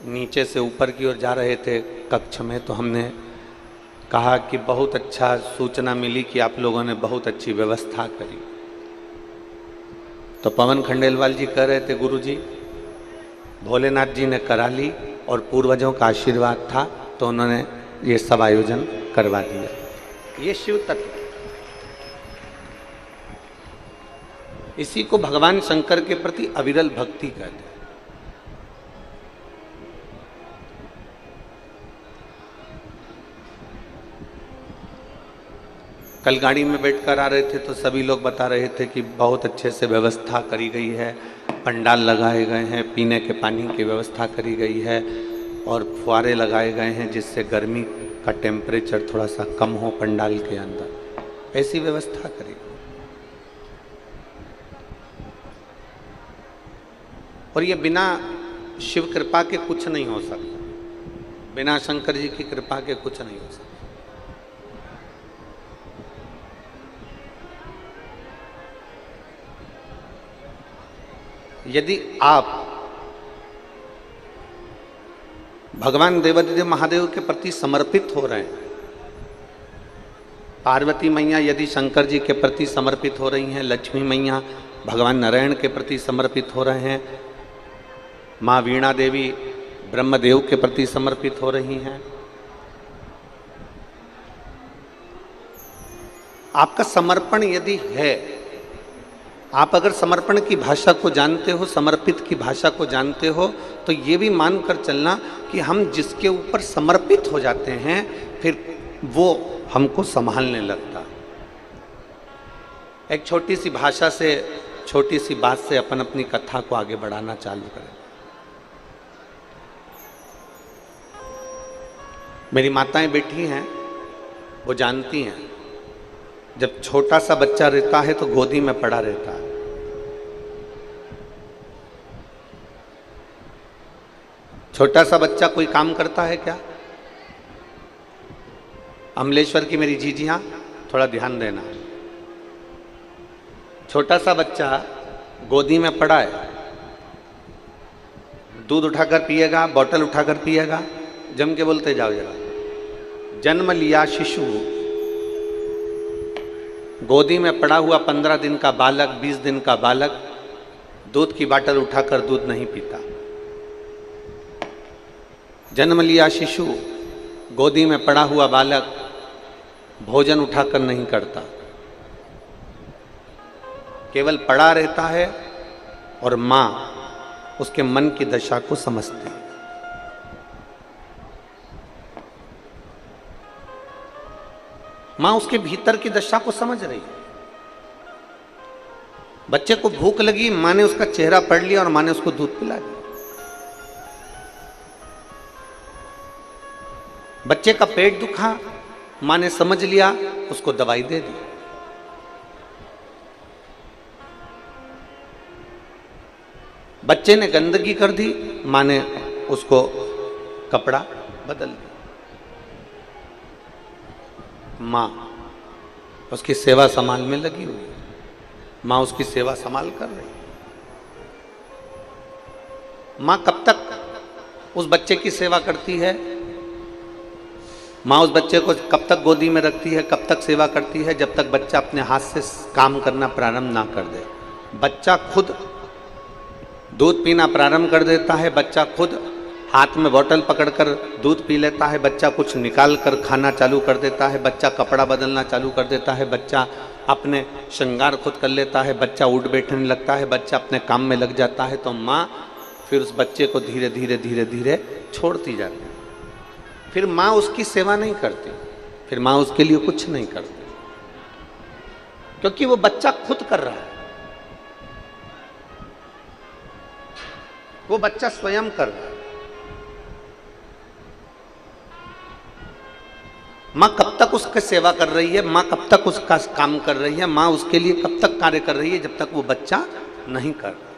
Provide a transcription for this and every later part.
नीचे से ऊपर की ओर जा रहे थे कक्ष में, तो हमने कहा कि बहुत अच्छा सूचना मिली कि आप लोगों ने बहुत अच्छी व्यवस्था करी। तो पवन खंडेलवाल जी कह रहे थे, गुरुजी भोलेनाथ जी ने करा ली और पूर्वजों का आशीर्वाद था तो उन्होंने ये सब आयोजन करवा दिया। ये शिव तत्व, इसी को भगवान शंकर के प्रति अविरल भक्ति कहते हैं। कल गाड़ी में बैठकर आ रहे थे तो सभी लोग बता रहे थे कि बहुत अच्छे से व्यवस्था करी गई है, पंडाल लगाए गए हैं, पीने के पानी की व्यवस्था करी गई है और फुहारे लगाए गए हैं जिससे गर्मी का टेम्परेचर थोड़ा सा कम हो पंडाल के अंदर। ऐसी व्यवस्था करी गई। और ये बिना शिव कृपा के कुछ नहीं हो सकता, बिना शंकर जी की कृपा के कुछ नहीं हो सकता। यदि आप भगवान देवादिदेव महादेव के प्रति समर्पित हो रहे हैं, पार्वती मैया यदि शंकर जी के प्रति समर्पित हो रही हैं, लक्ष्मी मैया भगवान नारायण के प्रति समर्पित हो रहे हैं, माँ वीणा देवी ब्रह्मदेव के प्रति समर्पित हो रही हैं, आपका समर्पण यदि है, आप अगर समर्पण की भाषा को जानते हो, समर्पित की भाषा को जानते हो, तो ये भी मानकर चलना कि हम जिसके ऊपर समर्पित हो जाते हैं फिर वो हमको संभालने लगता। एक छोटी सी भाषा से, छोटी सी बात से अपन अपनी कथा को आगे बढ़ाना चालू करें। मेरी माताएं बैठी हैं, वो जानती हैं, जब छोटा सा बच्चा रहता है तो गोदी में पड़ा रहता है। छोटा सा बच्चा कोई काम करता है क्या? अमलेश्वर की मेरी जीजियां थोड़ा ध्यान देना। छोटा सा बच्चा गोदी में पड़ा है, दूध उठाकर पिएगा, बोतल उठाकर पिएगा, जम के बोलते जाओ जरा। जन्म लिया शिशु, गोदी में पड़ा हुआ 15 दिन का बालक, 20 दिन का बालक दूध की बाटल उठाकर दूध नहीं पीता। जन्म लिया शिशु, गोदी में पड़ा हुआ बालक भोजन उठाकर नहीं करता, केवल पड़ा रहता है और मां उसके मन की दशा को समझती है। मां उसके भीतर की दशा को समझ रही है। बच्चे को भूख लगी, मां ने उसका चेहरा पढ़ लिया और मां ने उसको दूध पिला दिया। बच्चे का पेट दुखा, मां ने समझ लिया, उसको दवाई दे दी। बच्चे ने गंदगी कर दी, मां ने उसको कपड़ा बदल दिया। मां उसकी सेवा संभाल में लगी हुई है, मां उसकी सेवा संभाल कर रही है। मां कब तक उस बच्चे की सेवा करती है? माँ उस बच्चे को कब तक गोदी में रखती है, कब तक सेवा करती है? जब तक बच्चा अपने हाथ से काम करना प्रारंभ ना कर दे। बच्चा खुद दूध पीना प्रारंभ कर देता है, बच्चा खुद हाथ में बोतल पकड़कर दूध पी लेता है, बच्चा कुछ निकाल कर खाना चालू कर देता है, बच्चा कपड़ा बदलना चालू कर देता है, बच्चा अपने श्रृंगार खुद कर लेता है, बच्चा उठ बैठने लगता है, बच्चा अपने काम में लग जाता है। तो माँ फिर उस बच्चे को धीरे धीरे धीरे धीरे छोड़ती जाती है। फिर माँ उसकी सेवा नहीं करती, फिर माँ उसके लिए कुछ नहीं करती, क्योंकि वो बच्चा खुद कर रहा है, वो बच्चा स्वयं कर रहा है। माँ कब तक उसकी सेवा कर रही है, माँ कब तक उसका काम कर रही है, माँ उसके लिए कब तक कार्य कर रही है? जब तक वो बच्चा नहीं कर रहा।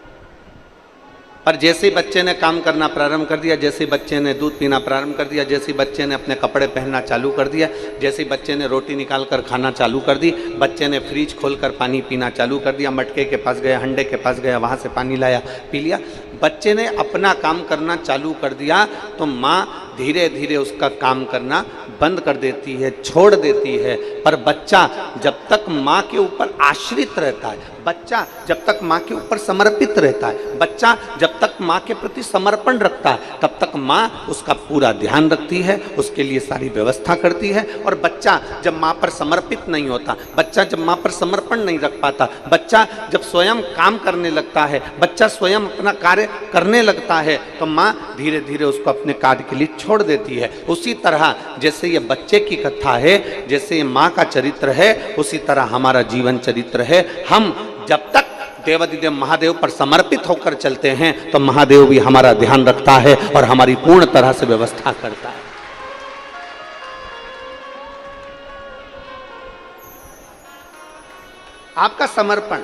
पर जैसे ही बच्चे ने काम करना प्रारंभ कर दिया, जैसे ही बच्चे ने दूध पीना प्रारंभ कर दिया, जैसे ही बच्चे ने अपने कपड़े पहनना चालू कर दिया, जैसे ही बच्चे ने रोटी निकाल कर खाना चालू कर दी, बच्चे ने फ्रिज खोलकर पानी पीना चालू कर दिया, मटके के पास गया, हंडे के पास गया, वहाँ से पानी लाया, पी लिया, बच्चे ने अपना काम करना चालू कर दिया, तो माँ धीरे धीरे उसका काम करना बंद कर देती है, छोड़ देती है। पर बच्चा जब तक माँ के ऊपर आश्रित रहता है, बच्चा जब तक माँ के ऊपर समर्पित रहता है, बच्चा जब तक माँ के प्रति समर्पण रखता है, तब तक माँ उसका पूरा ध्यान रखती है, उसके लिए सारी व्यवस्था करती है। और बच्चा जब माँ पर समर्पित नहीं होता, बच्चा जब माँ पर समर्पण नहीं रख पाता, बच्चा जब स्वयं काम करने लगता है, बच्चा स्वयं अपना कार्य करने लगता है, तो माँ धीरे धीरे उसको अपने कार्य के लिए छोड़ देती है। उसी तरह जैसे ये बच्चे की कथा है, जैसे ये माँ का चरित्र है, उसी तरह हमारा जीवन चरित्र है। हम जब तक देवाधिदेव महादेव पर समर्पित होकर चलते हैं, तो महादेव भी हमारा ध्यान रखता है और हमारी पूर्ण तरह से व्यवस्था करता है। आपका समर्पण,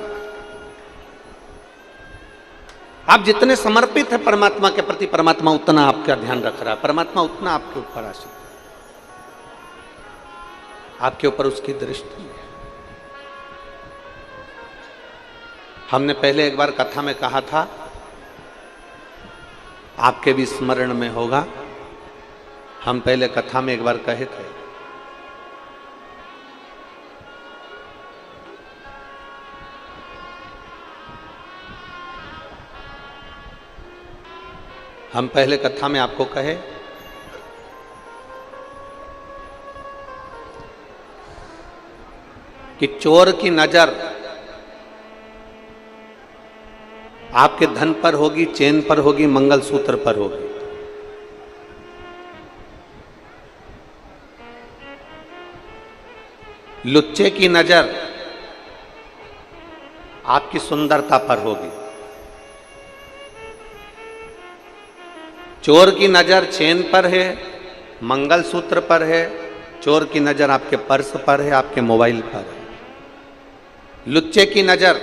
आप जितने समर्पित हैं परमात्मा के प्रति, परमात्मा उतना आपका ध्यान रख रहा है, परमात्मा उतना आपके ऊपर आश्रित है, आपके ऊपर उसकी दृष्टि है। हमने पहले एक बार कथा में कहा था, आपके भी स्मरण में होगा, हम पहले कथा में एक बार कहे थे, हम पहले कथा में आपको कहे कि चोर की नजर आपके धन पर होगी, चेन पर होगी, मंगलसूत्र पर होगी। लुच्चे की नजर आपकी सुंदरता पर होगी। चोर की नजर चेन पर है, मंगलसूत्र पर है, चोर की नजर आपके पर्स पर है, आपके मोबाइल पर है। लुच्चे की नजर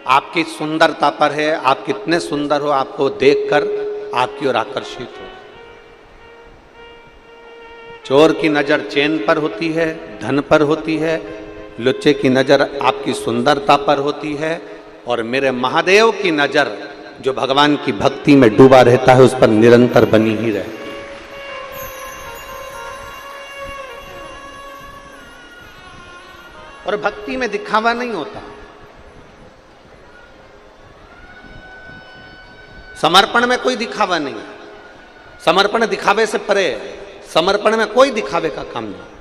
आपकी सुंदरता पर है, आप कितने सुंदर हो, आपको देखकर आपकी ओर आकर्षित हो। चोर की नजर चेन पर होती है, धन पर होती है, लुच्चे की नजर आपकी सुंदरता पर होती है, और मेरे महादेव की नजर जो भगवान की भक्ति में डूबा रहता है, उस पर निरंतर बनी ही रहती है। और भक्ति में दिखावा नहीं होता, समर्पण में कोई दिखावा नहीं, समर्पण दिखावे से परे है, समर्पण में कोई दिखावे का काम नहीं।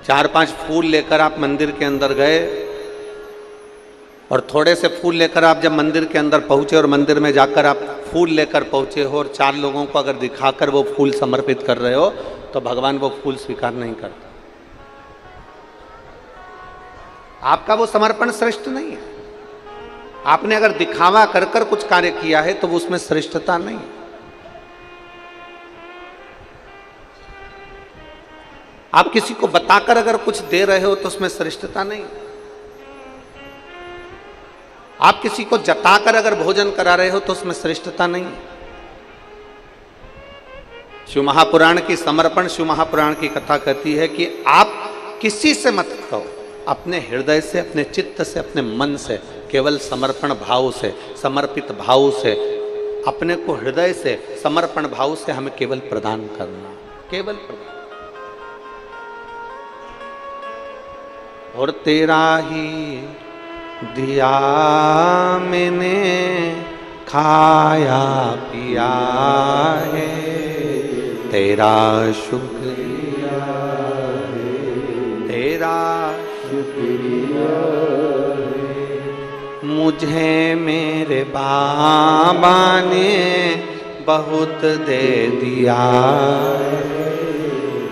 चार पांच फूल लेकर आप मंदिर के अंदर गए, और थोड़े से फूल लेकर आप जब मंदिर के अंदर पहुंचे, और मंदिर में जाकर आप फूल लेकर पहुंचे हो, और चार लोगों को अगर दिखाकर वो फूल समर्पित कर रहे हो, तो भगवान वो फूल स्वीकार नहीं करता। आपका वो समर्पण श्रेष्ठ नहीं है। आपने अगर दिखावा कर कर कुछ कार्य किया है, तो वो उसमें श्रेष्ठता नहीं है। आप किसी को बताकर अगर कुछ दे रहे हो, तो उसमें श्रेष्ठता नहीं। आप किसी को जताकर अगर भोजन करा रहे हो, तो उसमें श्रेष्ठता नहीं। शिव महापुराण की समर्पण, शिव महापुराण की कथा कहती है कि आप किसी से मत कहो, अपने हृदय से, अपने चित्त से, अपने मन से, केवल समर्पण भाव से, समर्पित भाव से, अपने को हृदय से, समर्पण भाव से हमें केवल प्रदान करना, केवल प्रदान। और तेरा ही दिया मैंने खाया पिया है, तेरा शुक्रिया है, तेरा शुक्रिया है। मुझे मेरे बाबा ने बहुत दे दिया है,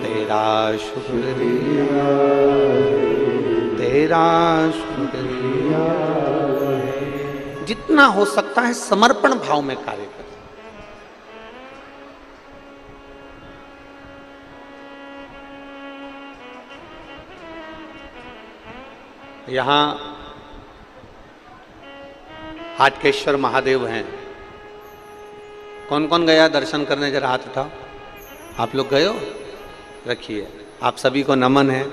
तेरा शुक्रिया, तेरा शुक्रिया। जितना हो सकता है समर्पण भाव में कार्य करें। यहाँ हाटकेश्वर महादेव हैं। कौन कौन गया दर्शन करने, जरा हाथ उठाओ। आप लोग गए हो? रखिए। आप सभी को नमन है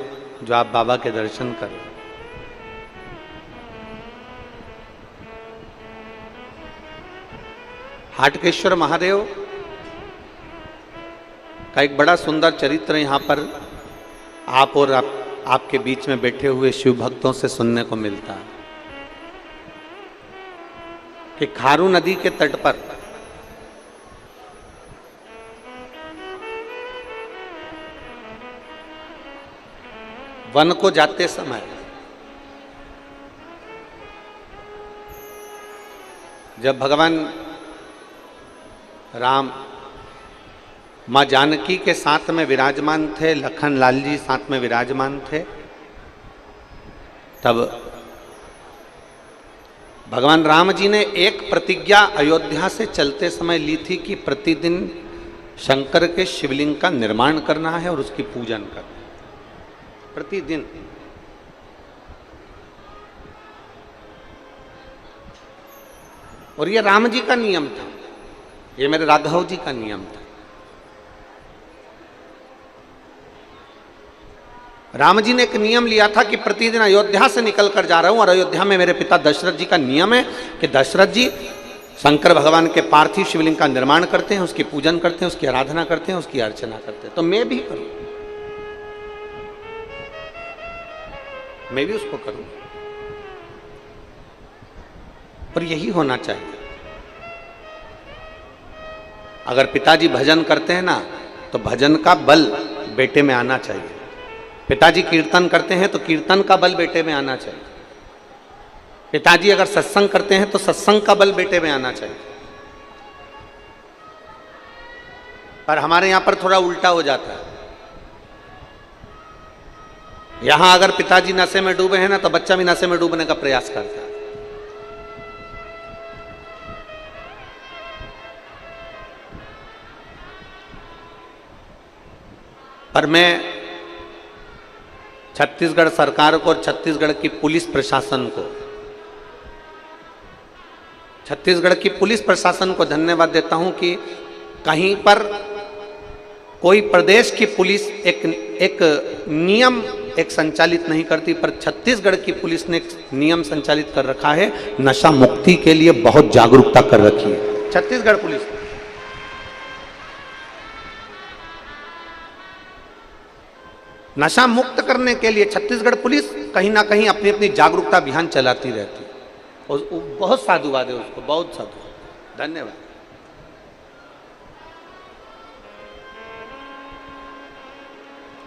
जो आप बाबा के दर्शन करें। हाटकेश्वर महादेव का एक बड़ा सुंदर चरित्र यहाँ पर आप और आपके बीच में बैठे हुए शिव भक्तों से सुनने को मिलता है कि खारू नदी के तट पर वन को जाते समय जब भगवान राम मां जानकी के साथ में विराजमान थे, लखन लाल जी साथ में विराजमान थे, तब भगवान राम जी ने एक प्रतिज्ञा अयोध्या से चलते समय ली थी कि प्रतिदिन शंकर के शिवलिंग का निर्माण करना है और उसकी पूजन करना है प्रतिदिन। और ये राम जी का नियम था, ये मेरे राघव जी का नियम था। राम जी ने एक नियम लिया था कि प्रतिदिन अयोध्या से निकल कर जा रहा हूं और अयोध्या में मेरे पिता दशरथ जी का नियम है कि दशरथ जी शंकर भगवान के पार्थिव शिवलिंग का निर्माण करते हैं, उसकी पूजन करते हैं, उसकी आराधना करते हैं, उसकी अर्चना करते हैं। तो मैं भी करूं, मैं भी उसको करूं। और यही होना चाहिए। अगर पिताजी भजन करते हैं ना, तो भजन का बल बेटे में आना चाहिए। पिताजी कीर्तन करते हैं तो कीर्तन का बल बेटे में आना चाहिए। पिताजी अगर सत्संग करते हैं तो सत्संग का बल बेटे में आना चाहिए। पर हमारे यहां पर थोड़ा उल्टा हो जाता है। यहां अगर पिताजी नशे में डूबे हैं ना, तो बच्चा भी नशे में डूबने का प्रयास करता है। पर मैं छत्तीसगढ़ सरकार को और छत्तीसगढ़ की पुलिस प्रशासन को, छत्तीसगढ़ की पुलिस प्रशासन को धन्यवाद देता हूं कि कहीं पर कोई प्रदेश की पुलिस एक नियम संचालित नहीं करती, पर छत्तीसगढ़ की पुलिस ने एक नियम संचालित कर रखा है, नशा मुक्ति के लिए बहुत जागरूकता कर रखी है छत्तीसगढ़ पुलिस ने। नशा मुक्त करने के लिए छत्तीसगढ़ पुलिस कहीं ना कहीं अपनी अपनी जागरूकता अभियान चलाती रहती है और बहुत साधुवाद है उसको, बहुत साधुवाद, धन्यवाद।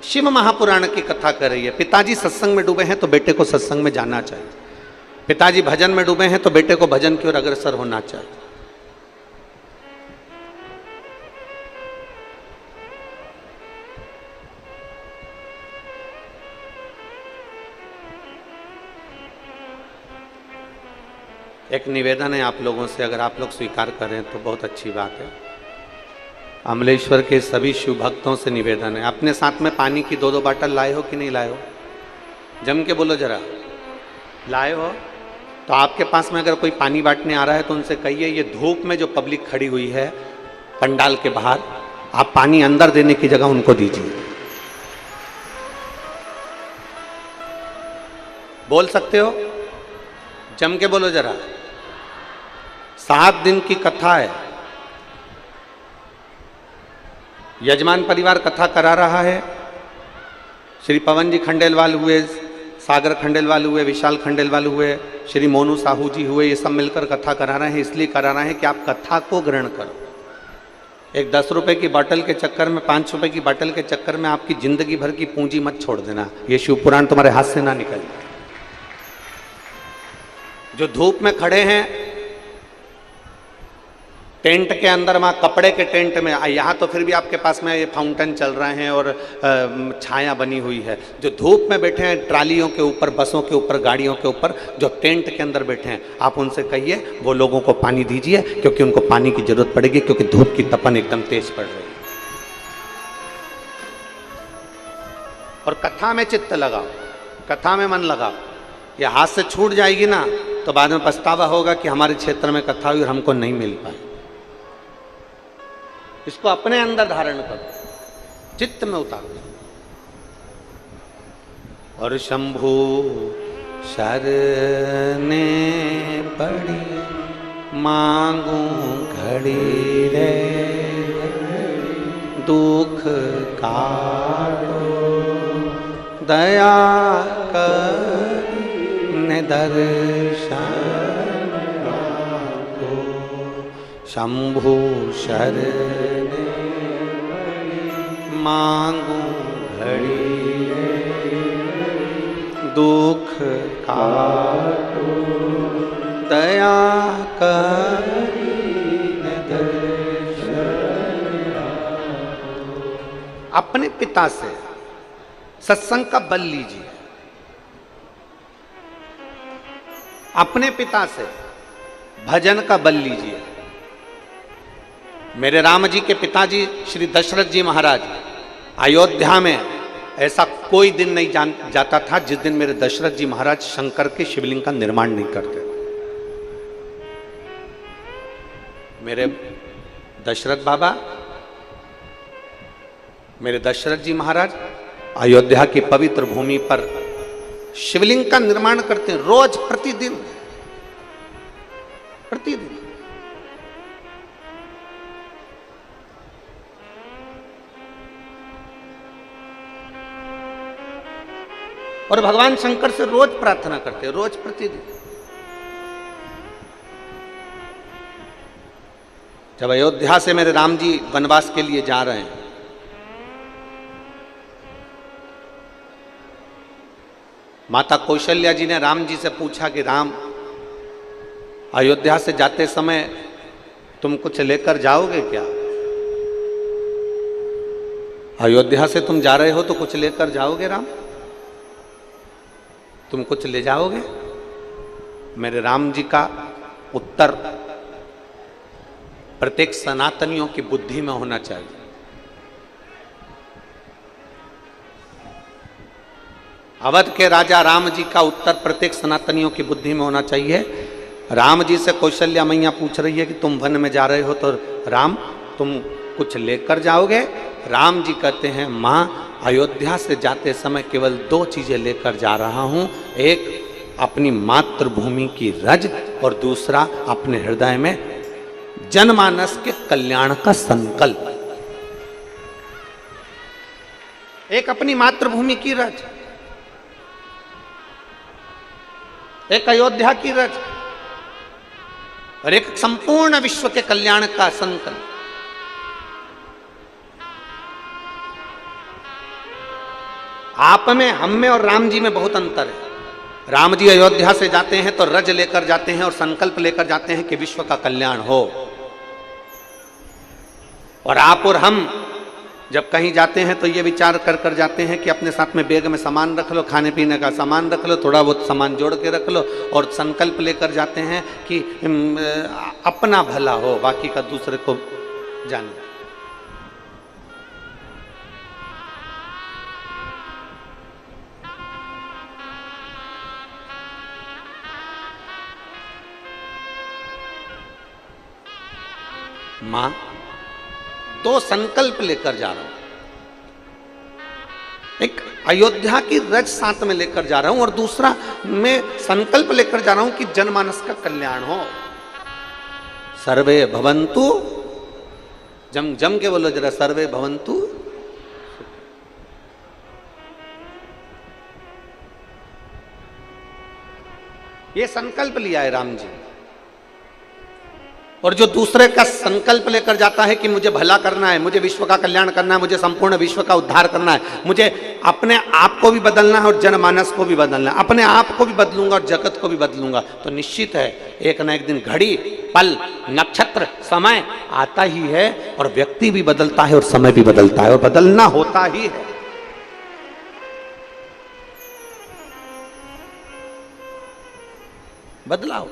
शिव महापुराण की कथा कर रही है। पिताजी सत्संग में डूबे हैं तो बेटे को सत्संग में जाना चाहिए। पिताजी भजन में डूबे हैं तो बेटे को भजन की ओर अग्रसर होना चाहिए। एक निवेदन है आप लोगों से, अगर आप लोग स्वीकार करें तो बहुत अच्छी बात है। अमलेश्वर के सभी शिव भक्तों से निवेदन है, अपने साथ में पानी की 2-2 बाटल लाए हो कि नहीं लाए हो? जम के बोलो जरा, लाए हो? तो आपके पास में अगर कोई पानी बांटने आ रहा है तो उनसे कहिए, ये धूप में जो पब्लिक खड़ी हुई है पंडाल के बाहर, आप पानी अंदर देने की जगह उनको दीजिए। बोल सकते हो? जम के बोलो जरा। 7 दिन की कथा है, यजमान परिवार कथा करा रहा है। श्री पवन जी खंडेलवाल हुए, सागर खंडेलवाल हुए, विशाल खंडेलवाल हुए, श्री मोनू साहू जी हुए, ये सब मिलकर कथा करा रहे हैं। इसलिए करा रहे हैं कि आप कथा को ग्रहण करो। एक 10 रुपए की बोतल के चक्कर में, 5 रुपए की बोतल के चक्कर में आपकी जिंदगी भर की पूंजी मत छोड़ देना। ये शिव पुराण तुम्हारे हाथ से ना निकले। जो धूप में खड़े हैं टेंट के अंदर, वहाँ कपड़े के टेंट में, यहाँ तो फिर भी आपके पास में ये फाउंटेन चल रहे हैं और छाया बनी हुई है। जो धूप में बैठे हैं ट्रालियों के ऊपर, बसों के ऊपर, गाड़ियों के ऊपर, जो टेंट के अंदर बैठे हैं, आप उनसे कहिए वो लोगों को पानी दीजिए, क्योंकि उनको पानी की जरूरत पड़ेगी, क्योंकि धूप की तपन एकदम तेज पड़ रही है। और कथा में चित्त लगाओ, कथा में मन लगाओ। ये हाथ से छूट जाएगी ना तो बाद में पछतावा होगा कि हमारे क्षेत्र में कथा हुई और हमको नहीं मिल पाई। इसको अपने अंदर धारण करो, चित्त में उतारो। और शंभु शरने पड़ी मांगू घड़ी रे, दुख काटो दया कर दर्शन को। शंभु शरने मांगू घड़ी दुख काटो दया करी दर्शन। अपने पिता से सत्संग का बल लीजिए, अपने पिता से भजन का बल लीजिए। मेरे राम जी के पिताजी श्री दशरथ जी महाराज, अयोध्या में ऐसा कोई दिन नहीं जाता था जिस दिन मेरे दशरथ जी महाराज शंकर के शिवलिंग का निर्माण नहीं करते थे। मेरे दशरथ बाबा, मेरे दशरथ जी महाराज अयोध्या की पवित्र भूमि पर शिवलिंग का निर्माण करते हैं, रोज प्रतिदिन प्रतिदिन। और भगवान शंकर से रोज प्रार्थना करते हैं, रोज प्रतिदिन। जब अयोध्या से मेरे राम जी वनवास के लिए जा रहे हैं, माता कौशल्या जी ने राम जी से पूछा कि राम, अयोध्या से जाते समय तुम कुछ लेकर जाओगे क्या? अयोध्या से तुम जा रहे हो तो कुछ लेकर जाओगे राम? तुम कुछ ले जाओगे? मेरे राम जी का उत्तर प्रत्येक सनातनियों की बुद्धि में होना चाहिए। अवध के राजा राम जी का उत्तर प्रत्येक सनातनियों की बुद्धि में होना चाहिए। राम जी से कौशल्या मैया पूछ रही है कि तुम वन में जा रहे हो तो राम तुम कुछ लेकर जाओगे? राम जी कहते हैं, माँ अयोध्या से जाते समय केवल 2 चीजें लेकर जा रहा हूं, एक अपनी मातृभूमि की रज और दूसरा अपने हृदय में जनमानस के कल्याण का संकल्प। एक अपनी मातृभूमि की रज, एक अयोध्या की रज और एक संपूर्ण विश्व के कल्याण का संकल्प। आप में, हम में और राम जी में बहुत अंतर है। राम जी अयोध्या से जाते हैं तो रज लेकर जाते हैं और संकल्प लेकर जाते हैं कि विश्व का कल्याण हो। और आप और हम जब कहीं जाते हैं तो ये विचार कर कर जाते हैं कि अपने साथ में बैग में सामान रख लो, खाने पीने का सामान रख लो, थोड़ा बहुत सामान जोड़ के रख लो, और संकल्प लेकर जाते हैं कि अपना भला हो, बाकी का दूसरे को जाने। मां, 2 संकल्प लेकर जा रहा हूं। एक अयोध्या की रज साथ में लेकर जा रहा हूं और दूसरा मैं संकल्प लेकर जा रहा हूं कि जनमानस का कल्याण हो। सर्वे भवन्तु, जम के बोलो जरा, सर्वे भवन्तु। ये संकल्प लिया है राम जी। और जो दूसरे का संकल्प लेकर जाता है कि मुझे भला करना है, मुझे विश्व का कल्याण करना है, मुझे संपूर्ण विश्व का उद्धार करना है, मुझे अपने आप को भी बदलना है और जनमानस को भी बदलना है, अपने आप को भी बदलूंगा और जगत को भी बदलूंगा, तो निश्चित है एक ना एक दिन घड़ी, पल, नक्षत्र, समय आता ही है और व्यक्ति भी बदलता है और समय भी बदलता है और बदलना होता ही है। बदलाव।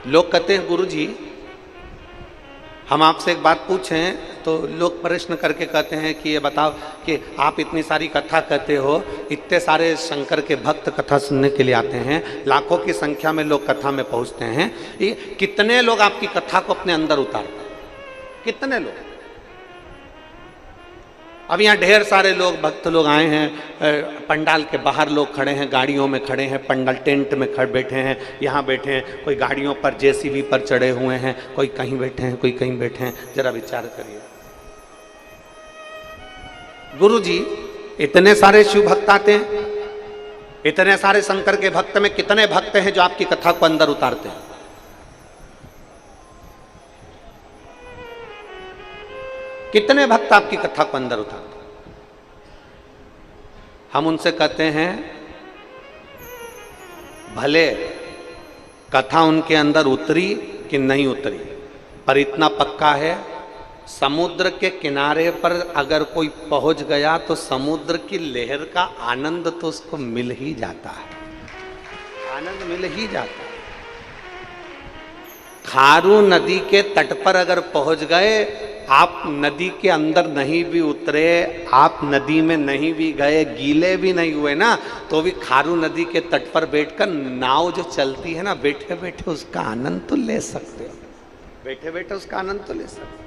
लोग कहते हैं गुरुजी हम आपसे एक बात पूछें तो लोग प्रश्न करके कहते हैं कि ये बताओ कि आप इतनी सारी कथा कहते हो, इतने सारे शंकर के भक्त कथा सुनने के लिए आते हैं, लाखों की संख्या में लोग कथा में पहुंचते हैं, ये कितने लोग आपकी कथा को अपने अंदर उतारते हैं? कितने लोग? अब यहाँ ढेर सारे लोग भक्त लोग आए हैं, पंडाल के बाहर लोग खड़े हैं, गाड़ियों में खड़े हैं, पंडाल टेंट में खड़े बैठे हैं, यहाँ बैठे हैं, कोई गाड़ियों पर जेसीबी पर चढ़े हुए हैं, कोई कहीं बैठे हैं, कोई कहीं बैठे हैं। जरा विचार करिए। गुरु जी इतने सारे शिव भक्त आते हैं, इतने सारे शंकर के भक्त में कितने भक्त हैं जो आपकी कथा को अंदर उतारते हैं? कितने भक्त आपकी कथा को अंदर उतारते हैं? हम उनसे कहते हैं भले कथा उनके अंदर उतरी कि नहीं उतरी, पर इतना पक्का है, समुद्र के किनारे पर अगर कोई पहुंच गया तो समुद्र की लहर का आनंद तो उसको मिल ही जाता है, आनंद मिल ही जाता है। खारू नदी के तट पर अगर पहुंच गए, आप नदी के अंदर नहीं भी उतरे, आप नदी में नहीं भी गए, गीले भी नहीं हुए ना, तो भी खारू नदी के तट पर बैठकर नाव जो चलती है ना, बैठे बैठे उसका आनंद तो ले सकते हो, बैठे बैठे उसका आनंद तो ले सकते हो।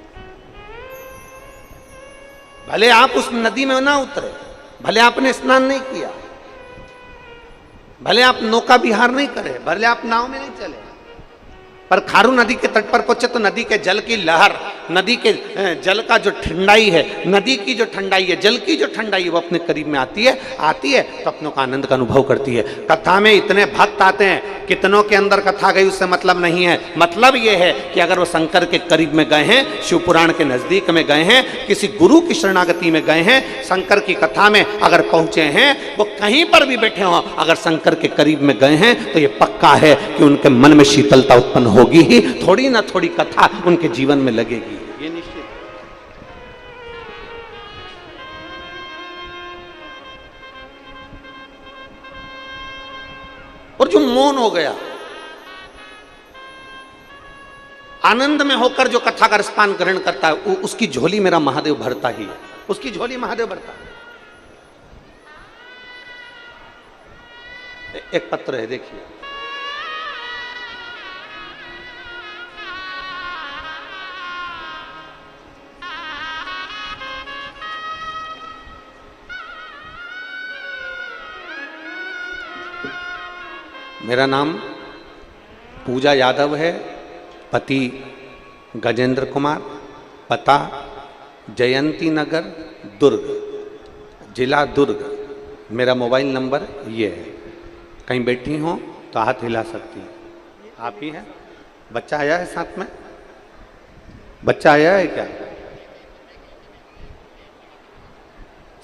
भले आप उस नदी में ना उतरे, भले आपने स्नान नहीं किया, भले आप नौका विहार नहीं करे, भले आप नाव में नहीं चले, पर खारू नदी के तट पर पहुंचे तो नदी के जल की लहर, नदी के जल का जो ठंडाई है, नदी की जो ठंडाई है, जल की जो ठंडाई है, वो अपने करीब में आती है तो अपनों का आनंद का अनुभव करती है। कथा में इतने भक्त आते हैं, कितनों के अंदर कथा गई उससे मतलब नहीं है। मतलब ये है कि अगर वो शंकर के करीब में गए हैं, शिव पुराण के नजदीक में गए हैं, किसी गुरु की शरणागति में गए हैं, शंकर की कथा में अगर पहुंचे हैं, वो कहीं पर भी बैठे हों, अगर शंकर के करीब में गए हैं तो ये पक्का है कि उनके मन में शीतलता उत्पन्न होगी ही, थोड़ी ना थोड़ी कथा उनके जीवन में लगेगी, ये निश्चित। और जो मौन हो गया, आनंद में होकर जो कथा का रसपान ग्रहण करता है, उसकी झोली मेरा महादेव भरता ही है, उसकी झोली महादेव भरता है। एक पत्र है, देखिए, मेरा नाम पूजा यादव है, पति गजेंद्र कुमार, पता जयंती नगर, दुर्ग, जिला दुर्ग। मेरा मोबाइल नंबर ये है, कहीं बैठी हो तो हाथ हिला सकती हैं। आप ही हैं? बच्चा आया है साथ में? बच्चा आया है क्या?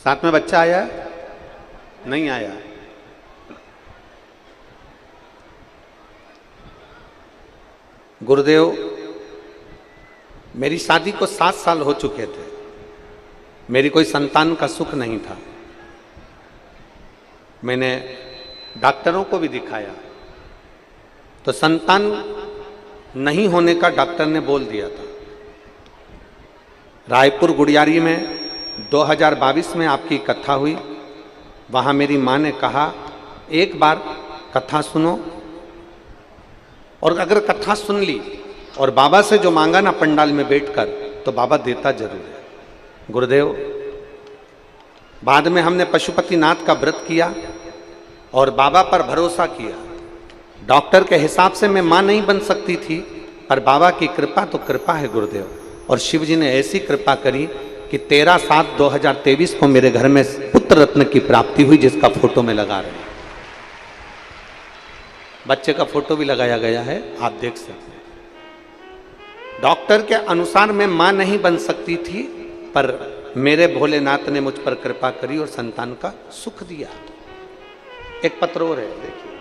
साथ में बच्चा आया है? नहीं आया? गुरुदेव, मेरी शादी को 7 साल हो चुके थे, मेरी कोई संतान का सुख नहीं था। मैंने डॉक्टरों को भी दिखाया तो संतान नहीं होने का डॉक्टर ने बोल दिया था। रायपुर गुड़ियारी में 2022 में आपकी कथा हुई, वहाँ मेरी माँ ने कहा एक बार कथा सुनो, और अगर कथा सुन ली और बाबा से जो मांगा ना पंडाल में बैठकर, तो बाबा देता जरूर है। गुरुदेव, बाद में हमने पशुपतिनाथ का व्रत किया और बाबा पर भरोसा किया। डॉक्टर के हिसाब से मैं मां नहीं बन सकती थी, पर बाबा की कृपा तो कृपा है गुरुदेव। और शिव जी ने ऐसी कृपा करी कि 13/7/2023 को मेरे घर में पुत्र रत्न की प्राप्ति हुई, जिसका फोटो में लगा रहे हैं। बच्चे का फोटो भी लगाया गया है, आप देख सकते हैं। डॉक्टर के अनुसार मैं मां नहीं बन सकती थी, पर मेरे भोलेनाथ ने मुझ पर कृपा करी और संतान का सुख दिया। एक पत्र और है, देखिए,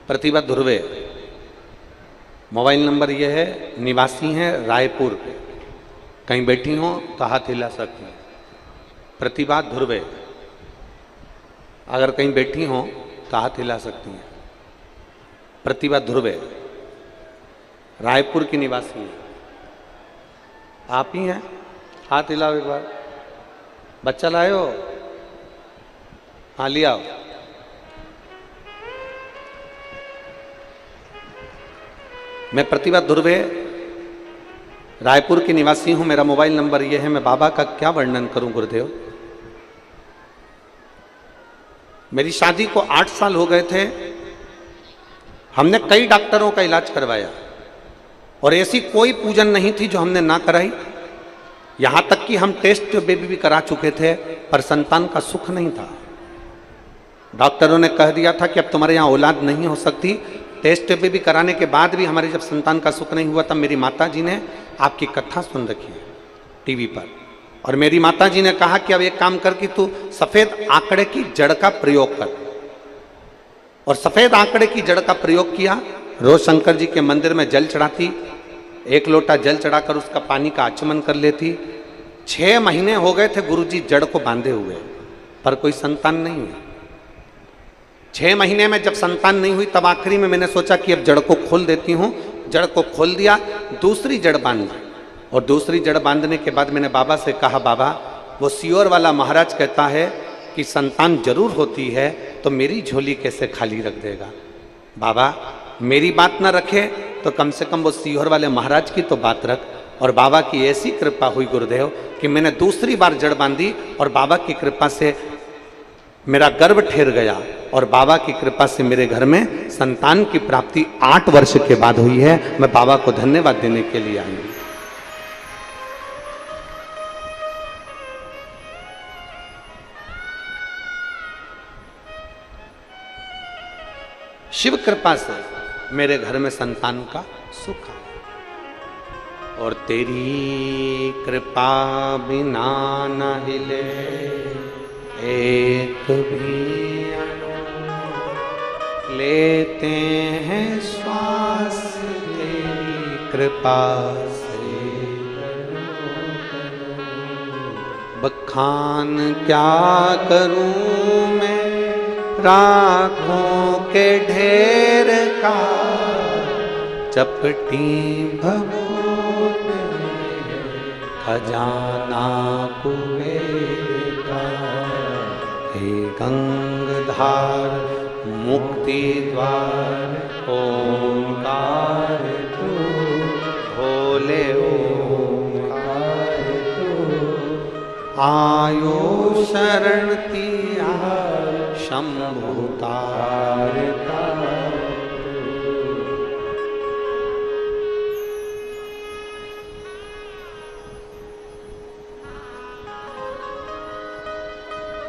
प्रतिभा ध्रुवे, मोबाइल नंबर ये है, निवासी हैं रायपुर पे। कहीं बैठी हो तो हाथ हिला सकती हैं। प्रतिभा ध्रुवे, अगर कहीं बैठी हो तो हाथ हिला सकती हैं। प्रतिभा ध्रुवे रायपुर की निवासी है। आप ही हैं? हाथ हिलाओ एक बार। बच्चा लाए हो? हाँ लिया। मैं प्रतिभा ध्रुवे रायपुर की निवासी हूं। मेरा मोबाइल नंबर यह है। मैं बाबा का क्या वर्णन करूं गुरुदेव। मेरी शादी को 8 साल हो गए थे। हमने कई डॉक्टरों का इलाज करवाया और ऐसी कोई पूजन नहीं थी जो हमने ना कराई। यहां तक कि हम टेस्ट बेबी भी करा चुके थे, पर संतान का सुख नहीं था। डॉक्टरों ने कह दिया था कि अब तुम्हारे यहां औलाद नहीं हो सकती। टेस्ट बेबी कराने के बाद भी हमारे जब संतान का सुख नहीं हुआ, तब मेरी माता जी ने आपकी कथा सुन रखी है टीवी पर, और मेरी माता जी ने कहा कि अब एक काम कर कि तू सफेद आंकड़े की जड़ का प्रयोग कर। और सफेद आंकड़े की जड़ का प्रयोग किया। रोज शंकर जी के मंदिर में जल चढ़ाती, 1 लोटा जल चढ़ाकर उसका पानी का आचमन कर लेती। 6 महीने हो गए थे गुरुजी जड़ को बांधे हुए, पर कोई संतान नहीं हुई। 6 महीने में जब संतान नहीं हुई, तब आखिरी में मैंने सोचा कि अब जड़ को खोल देती हूँ। जड़ को खोल दिया, दूसरी जड़ बांध दी। और दूसरी जड़ बांधने के बाद मैंने बाबा से कहा, बाबा वो सियोर वाला महाराज कहता है कि संतान जरूर होती है, तो मेरी झोली कैसे खाली रख देगा। बाबा मेरी बात ना रखे तो कम से कम वो सियोर वाले महाराज की तो बात रख। और बाबा की ऐसी कृपा हुई गुरुदेव कि मैंने दूसरी बार जड़ बांधी और बाबा की कृपा से मेरा गर्भ ठहर गया। और बाबा की कृपा से मेरे घर में संतान की प्राप्ति 8 वर्ष के बाद हुई है। मैं बाबा को धन्यवाद देने के लिए आई हूं। शिव कृपा से मेरे घर में संतान का सुख है। और तेरी कृपा बिना न हिले एक भी अणु, लेते हैं श्वास तेरी कृपा से। बखान क्या करूं मैं राखों के ढेर का, चपटी भभूत खजाना कुबेर का। हे गंगधार मुक्ति द्वार ओंकार तू, भोले ओंकार तू। आयो शरण तिया शंभु तारका।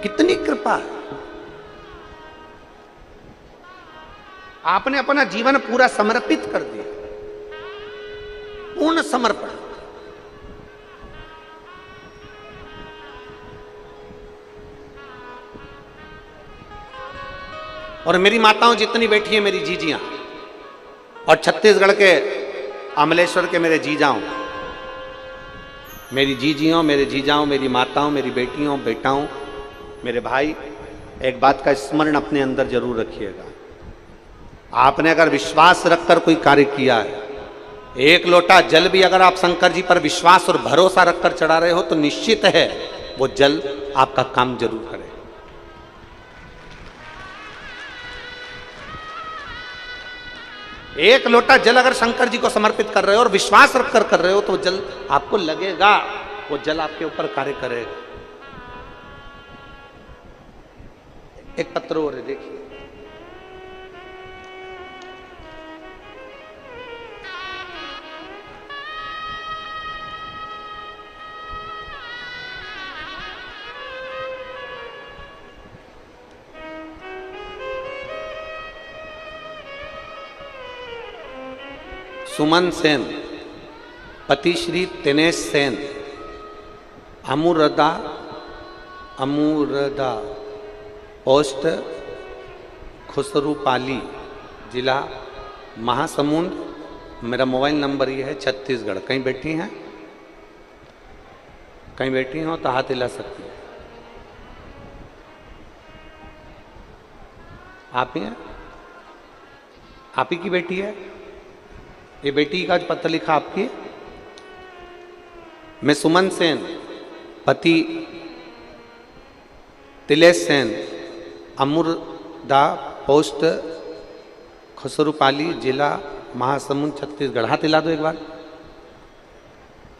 कितनी कृपा है। आपने अपना जीवन पूरा समर्पित कर दिया, पूर्ण समर्पण। और मेरी माताओं जितनी बैठी है, मेरी जीजियां, और छत्तीसगढ़ के अमलेश्वर के मेरे जीजाओं, मेरी जीजियों, मेरे जीजाओं, मेरी माताओं, मेरी बेटियों, बेटाओं, मेरे भाई, एक बात का स्मरण अपने अंदर जरूर रखिएगा। आपने अगर विश्वास रखकर कोई कार्य किया है, 1 लोटा जल भी अगर आप शंकर जी पर विश्वास और भरोसा रखकर चढ़ा रहे हो, तो निश्चित है वो जल आपका काम जरूर करे। एक लोटा जल अगर शंकर जी को समर्पित कर रहे हो और विश्वास रखकर कर रहे हो, तो वो जल आपको लगेगा, वो जल आपके ऊपर कार्य करेगा। एक पत्र और देखिए, सुमन सेन, पति श्री दिनेश सेन, अमूरदा पोस्ट खुसरूपाली, जिला महासमुंद। मेरा मोबाइल नंबर ये है, छत्तीसगढ़। कहीं बैठी हैं? कहीं बैठी हो तो हाथ हिला सकती है। आप ही हैं? आप ही की बेटी है? ये बेटी का जो पत्र लिखा आपकी? मैं सुमन सेन, पति तिलेश सेन, अमूरदा पोस्ट खसरूपाली, जिला महासमुंद, छत्तीसगढ़। हाथ हिला दो एक बार।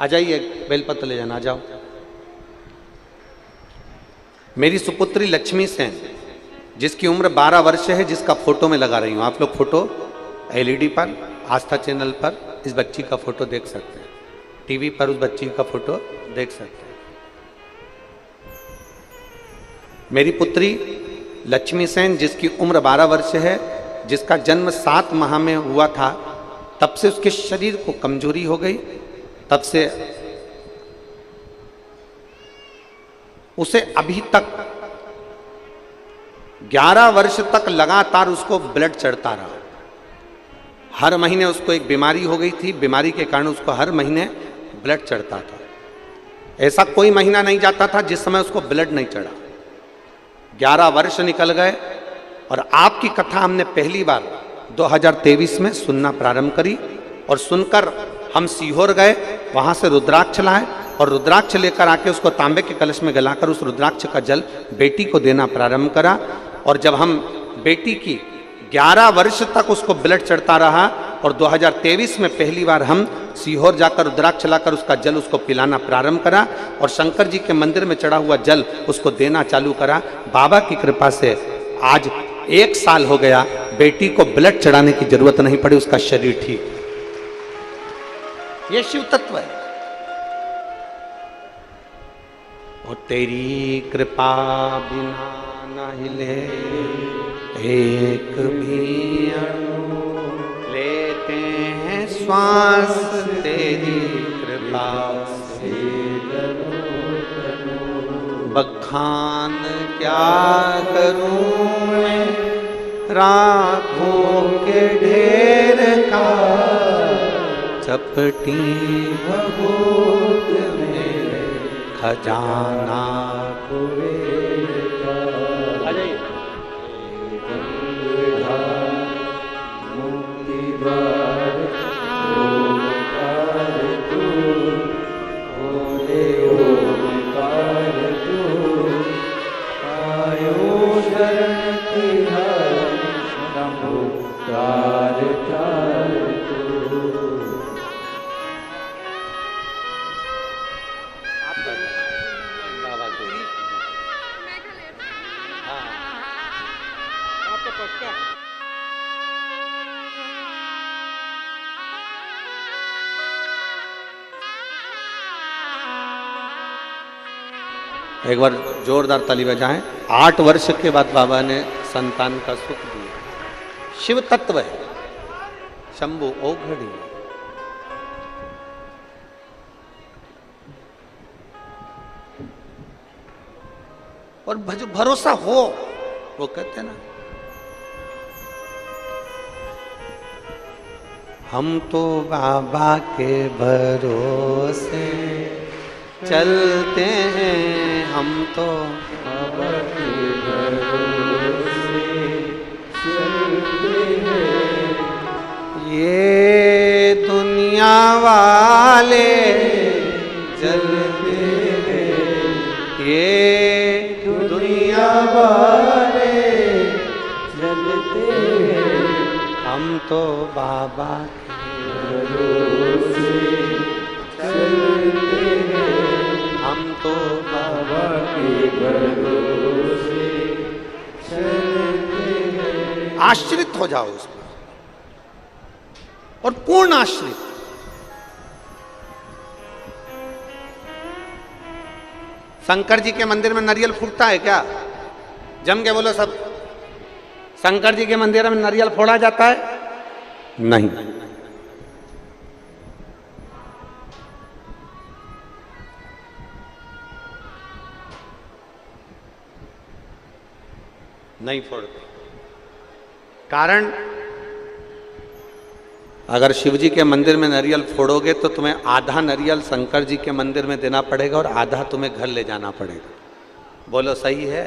आ जाइए, बेलपत्र ले जाना, आ जाओ। मेरी सुपुत्री लक्ष्मी सेन, जिसकी उम्र 12 वर्ष है, जिसका फोटो में लगा रही हूं। आप लोग फोटो एलईडी पर, आस्था चैनल पर इस बच्ची का फोटो देख सकते हैं, टीवी पर उस बच्ची का फोटो देख सकते हैं। मेरी पुत्री लक्ष्मी सेन, जिसकी उम्र 12 वर्ष है, जिसका जन्म 7 माह में हुआ था, तब से उसके शरीर को कमजोरी हो गई। तब से उसे अभी तक 11 वर्ष तक लगातार उसको ब्लड चढ़ता रहा। हर महीने उसको एक बीमारी हो गई थी, बीमारी के कारण उसको हर महीने ब्लड चढ़ता था। ऐसा कोई महीना नहीं जाता था जिस समय उसको ब्लड नहीं चढ़ा। 11 वर्ष निकल गए और आपकी कथा हमने पहली बार 2023 में सुनना प्रारंभ करी और सुनकर हम सीहोर गए, वहां से रुद्राक्ष लाए और रुद्राक्ष लेकर आके उसको तांबे के कलश में गलाकर उस रुद्राक्ष का जल बेटी को देना प्रारंभ करा। और जब हम बेटी की 11 वर्ष तक उसको ब्लड चढ़ता रहा और 2023 में पहली बार हम सीहोर जाकर रुद्राक्ष लाकर उसका जल उसको पिलाना प्रारंभ करा और शंकर जी के मंदिर में चढ़ा हुआ जल उसको देना चालू करा। बाबा की कृपा से आज 1 साल हो गया, बेटी को ब्लड चढ़ाने की जरूरत नहीं पड़ी, उसका शरीर ठीक। ये शिव तत्व है। और तेरी कृपा बिना न हिले एक भी अणु, लेते हैं श्वास तेरी कृपा से। बखान क्या करूं मैं राखों के ढेर का, चपटी भभूत में खजाना कुबेर का। मुक्ति द्वार ओंकार तू, बोले ओंकार तू, आयो शरण तिहारी शंभु तार तार तू। एक बार जोरदार ताली बजाएं। 8 वर्ष के बाद बाबा ने संतान का सुख दिया। शिव तत्व है, शंभु ओघड़ी। और भरोसा हो, वो कहते हैं ना, हम तो बाबा के भरोसे चलते हैं, हम तो बाबा के भरोसे चलते हैं। ये दुनिया वाले जलते हैं, ये दुनिया वाले जलते हैं, हम तो बाबा के भरोसे चलते हैं, हम तो बाबा के भरोसे चलते हैं। आश्रित हो जाओ उस पर और पूर्ण आश्रित। शंकर जी के मंदिर में नारियल फूटता है क्या? जम के बोलो सब। शंकर जी के मंदिर में नारियल फोड़ा जाता है? नहीं। नहीं फोड़ते। कारण अगर शिव जी के मंदिर में नारियल फोड़ोगे तो तुम्हें आधा नारियल शंकर जी के मंदिर में देना पड़ेगा और आधा तुम्हें घर ले जाना पड़ेगा। बोलो सही है?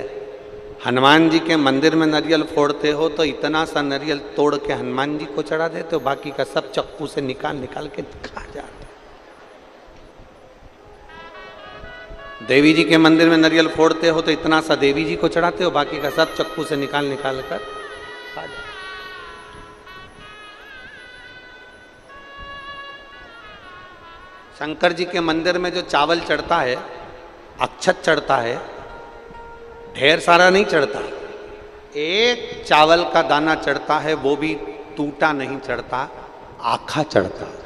हनुमान जी के मंदिर में नारियल फोड़ते हो तो इतना सा नारियल तोड़ के हनुमान जी को चढ़ा देते हो, बाकी का सब चक्कू से निकाल निकाल के खा जाते। देवी जी के मंदिर में नारियल फोड़ते हो तो इतना सा देवी जी को चढ़ाते हो, बाकी का सब चक्कू से निकाल निकाल कर खा जाते। शंकर जी के मंदिर में जो चावल चढ़ता है, अक्षत चढ़ता है, ढेर सारा नहीं चढ़ता, एक चावल का दाना चढ़ता है, वो भी टूटा नहीं चढ़ता, आखा चढ़ता है,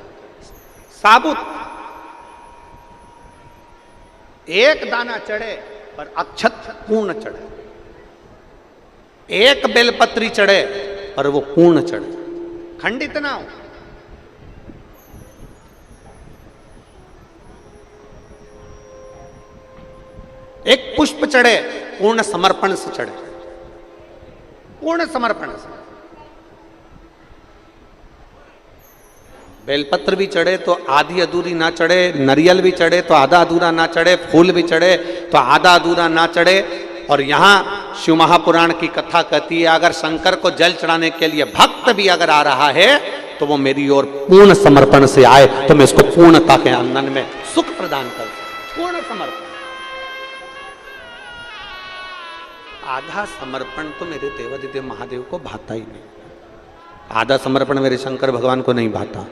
साबुत। एक दाना चढ़े पर अक्षत पूर्ण चढ़े, एक बेलपत्री चढ़े पर वो पूर्ण चढ़े, खंडित ना हो। एक पुष्प चढ़े पूर्ण समर्पण से चढ़े, पूर्ण समर्पण से। बेलपत्र भी चढ़े तो आधी अधूरी ना चढ़े, नारियल भी चढ़े तो आधा अधूरा ना चढ़े, फूल भी चढ़े तो आधा अधूरा ना चढ़े। और यहां शिव महापुराण की कथा कहती है, अगर शंकर को जल चढ़ाने के लिए भक्त भी अगर आ रहा है तो वो मेरी ओर पूर्ण समर्पण से आए तो मैं उसको पूर्णता के आंगन में सुख प्रदान कर सकूं। पूर्ण समर्पण। आधा समर्पण तो मेरे देवादिदेव महादेव को भाता ही नहीं, आधा समर्पण मेरे शंकर भगवान को नहीं भाता,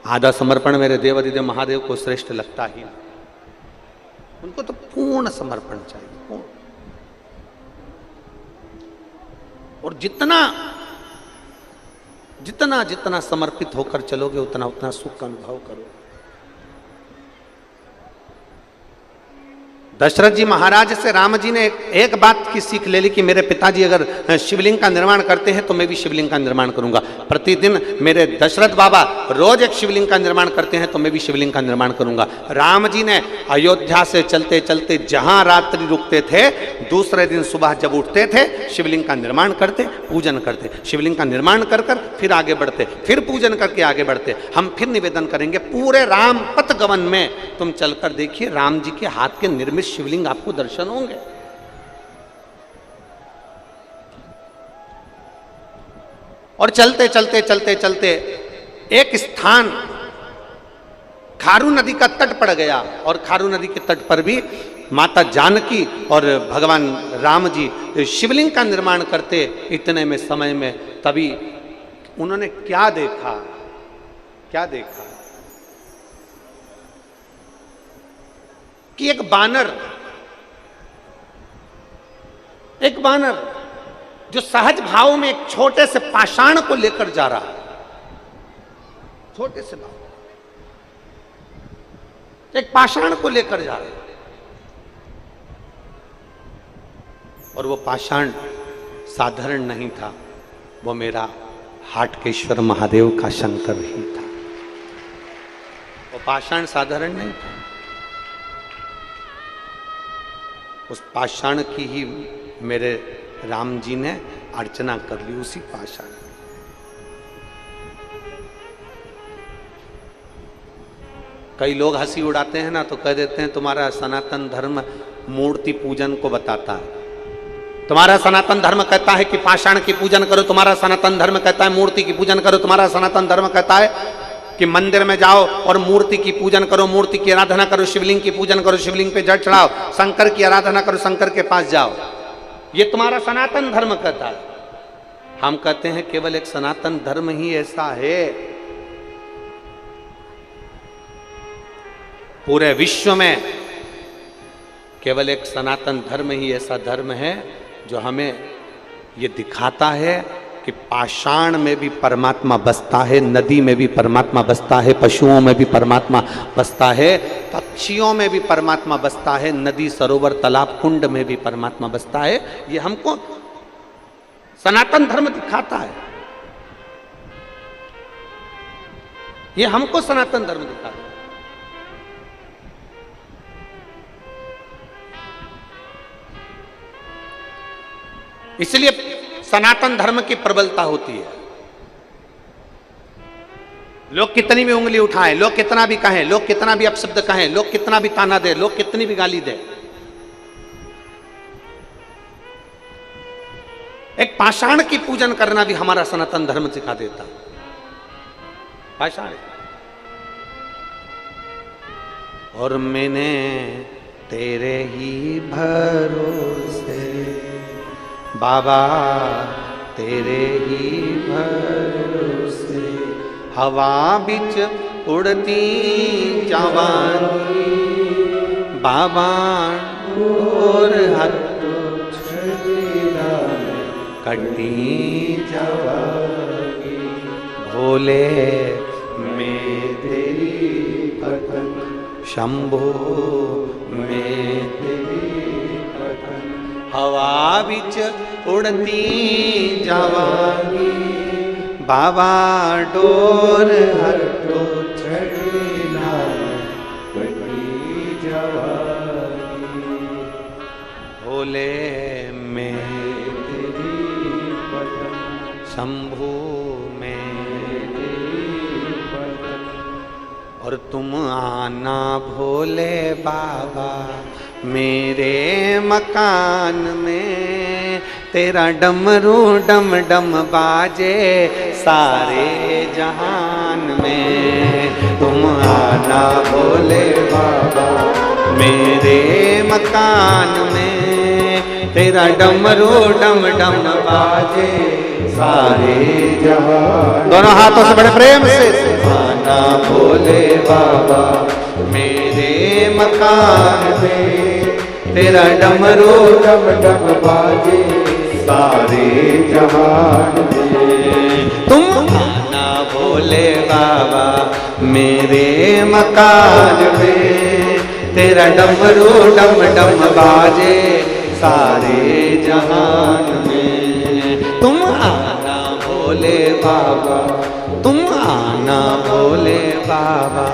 आधा समर्पण मेरे देवादिदेव महादेव को श्रेष्ठ लगता ही नहीं। उनको तो पूर्ण समर्पण चाहिए, पूर्ण। और जितना जितना जितना समर्पित होकर चलोगे उतना उतना सुख का अनुभव करोगे। दशरथ जी महाराज से राम जी ने एक बात की सीख ले ली कि मेरे पिताजी अगर शिवलिंग का निर्माण करते हैं तो मैं भी शिवलिंग का निर्माण करूंगा। प्रतिदिन मेरे दशरथ बाबा रोज एक शिवलिंग का निर्माण करते हैं तो मैं भी शिवलिंग का निर्माण करूंगा। राम जी ने अयोध्या से चलते चलते जहां रात्रि रुकते थे, दूसरे दिन सुबह जब उठते थे शिवलिंग का निर्माण करते, पूजन करते, शिवलिंग का निर्माण कर कर फिर आगे बढ़ते, फिर पूजन करके आगे बढ़ते। हम फिर निवेदन करेंगे, पूरे राम पथ गमन में तुम चलकर देखिए राम जी के हाथ के निर्मित शिवलिंग आपको दर्शन होंगे। और चलते चलते चलते चलते एक स्थान खारू नदी का तट पड़ गया और खारू नदी के तट पर भी माता जानकी और भगवान राम जी शिवलिंग का निर्माण करते। इतने में समय में तभी उन्होंने क्या देखा, क्या देखा कि एक बानर जो सहज भाव में एक छोटे से पाषाण को लेकर जा रहा है, छोटे से भाव एक पाषाण को लेकर जा रहा है, और वो पाषाण साधारण नहीं था, वो मेरा हाटकेश्वर महादेव का शंकर ही था। वो पाषाण साधारण नहीं था, उस पाषाण की ही मेरे राम जी ने अर्चना कर ली, उसी पाषाण। कई लोग हंसी उड़ाते हैं ना तो कह देते हैं तुम्हारा सनातन धर्म मूर्ति पूजन को बताता है, तुम्हारा सनातन धर्म कहता है कि पाषाण की पूजन करो, तुम्हारा सनातन धर्म कहता है मूर्ति की पूजन करो, तुम्हारा सनातन धर्म कहता है कि मंदिर में जाओ और मूर्ति की पूजन करो, मूर्ति की आराधना करो, शिवलिंग की पूजन करो, शिवलिंग पे जल चढ़ाओ, शंकर की आराधना करो, शंकर के पास जाओ। ये तुम्हारा सनातन धर्म कहता है। हम कहते हैं केवल एक सनातन धर्म ही ऐसा है, पूरे विश्व में केवल एक सनातन धर्म ही ऐसा धर्म है जो हमें ये दिखाता है कि पाषाण में भी परमात्मा बसता है, नदी में भी परमात्मा बसता है, पशुओं में भी परमात्मा बसता है, पक्षियों में भी परमात्मा बसता है, नदी सरोवर तालाब कुंड में भी परमात्मा बसता है। ये हमको सनातन धर्म दिखाता है, ये हमको सनातन धर्म दिखाता है। इसलिए सनातन धर्म की प्रबलता होती है। लोग कितनी भी उंगली उठाएं, लोग कितना भी कहें, लोग कितना भी अपशब्द कहें, लोग कितना भी ताना दे, लोग कितनी भी गाली दे, एक पाषाण की पूजन करना भी हमारा सनातन धर्म सिखा देता। पाषाण। और मैंने तेरे ही भरोसे बाबा, तेरे ही भरोसे हवा बिच उड़ती जवानी बाबा, और हथ कटी जवानी भोले मैं तेरी पतन, शंभो मैं तेरी पतन, हवा बिच उड़ती जवानी बाबा, डोर हटो छड़ना कटी जवानी भोले मैं शंभू में तेरी पतन। और तुम आना भोले बाबा मेरे मकान में, तेरा डमरू डम डम बाजे सारे जहान में। तुम आना भोले बाबा मेरे मकान में, तेरा डमरू डम डम बाजे सारे जहान। दोनों हाथों से बड़े प्रेम से आना भोले बाबा मेरे मकान में, तेरा डमरू डम डम बाजे सारे जहान में। तुम आना भोले बाबा मेरे मकान में, तेरा डमरू डम डम बाजे सारे जहान में। तुम आना भोले बाबा, तुम आना भोले बाबा।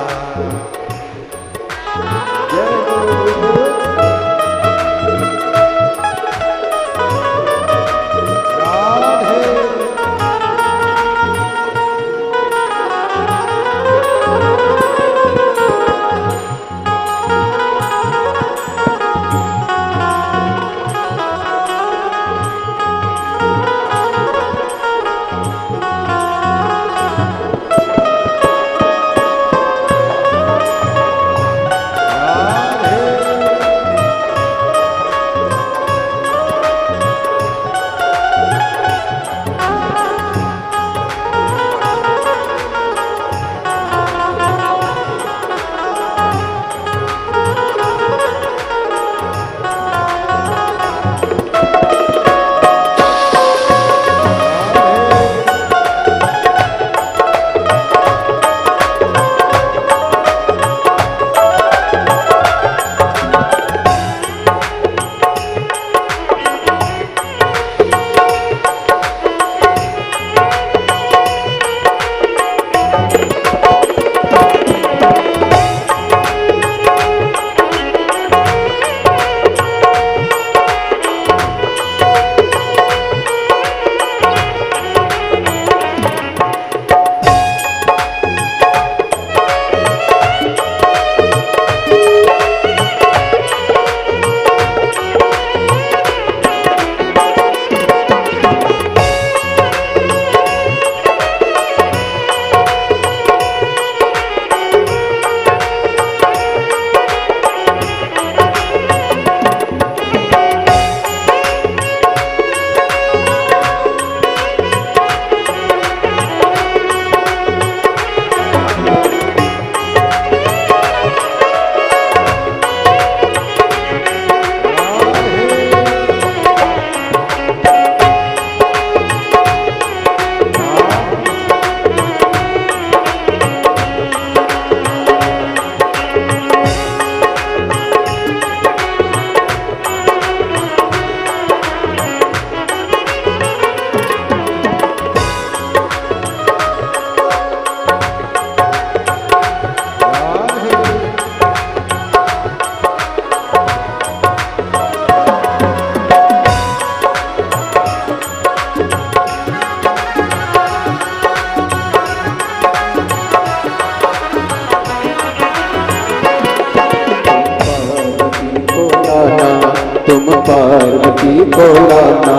पार्वती को लाना,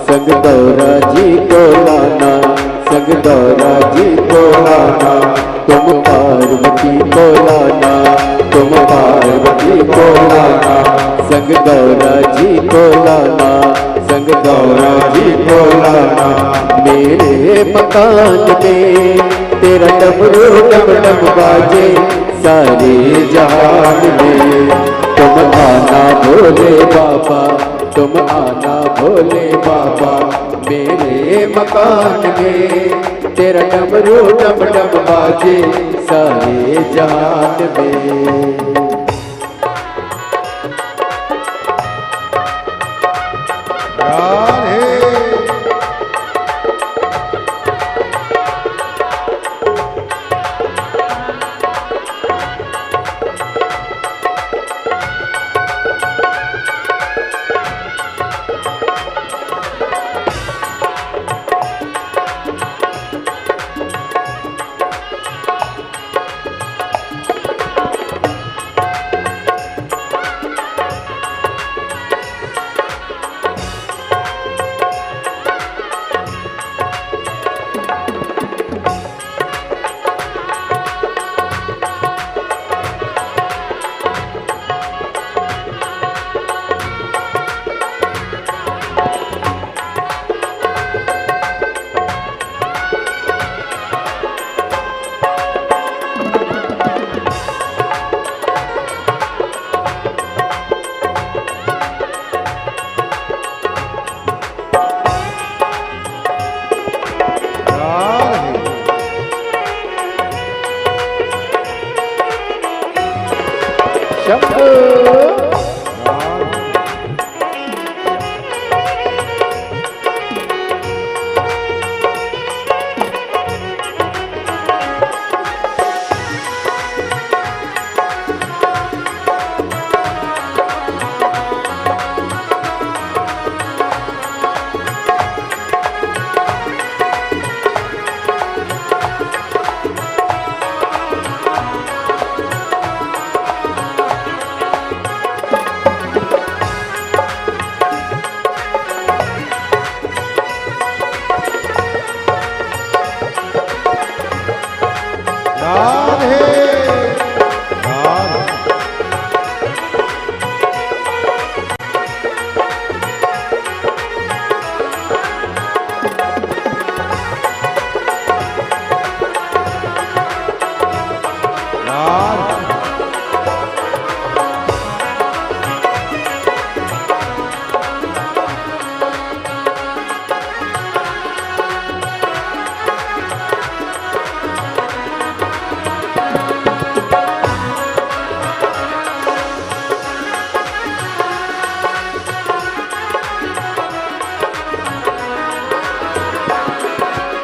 संग गौरा जी को लाना, संग गौरा जी को लाना। तुम पार्वती को लाना, तुम पार्वती को लाना, संग गौरा जी को लाना, संग गौरा जी को लाना। मेरे मकान में तेरा डमरू डम डम बाजे सारे जहान में। तुम आना भोले बाबा, तुम आना भोले बाबा, मेरे मकान में तेरा डमरू डम डम बाजे सारे जहान में।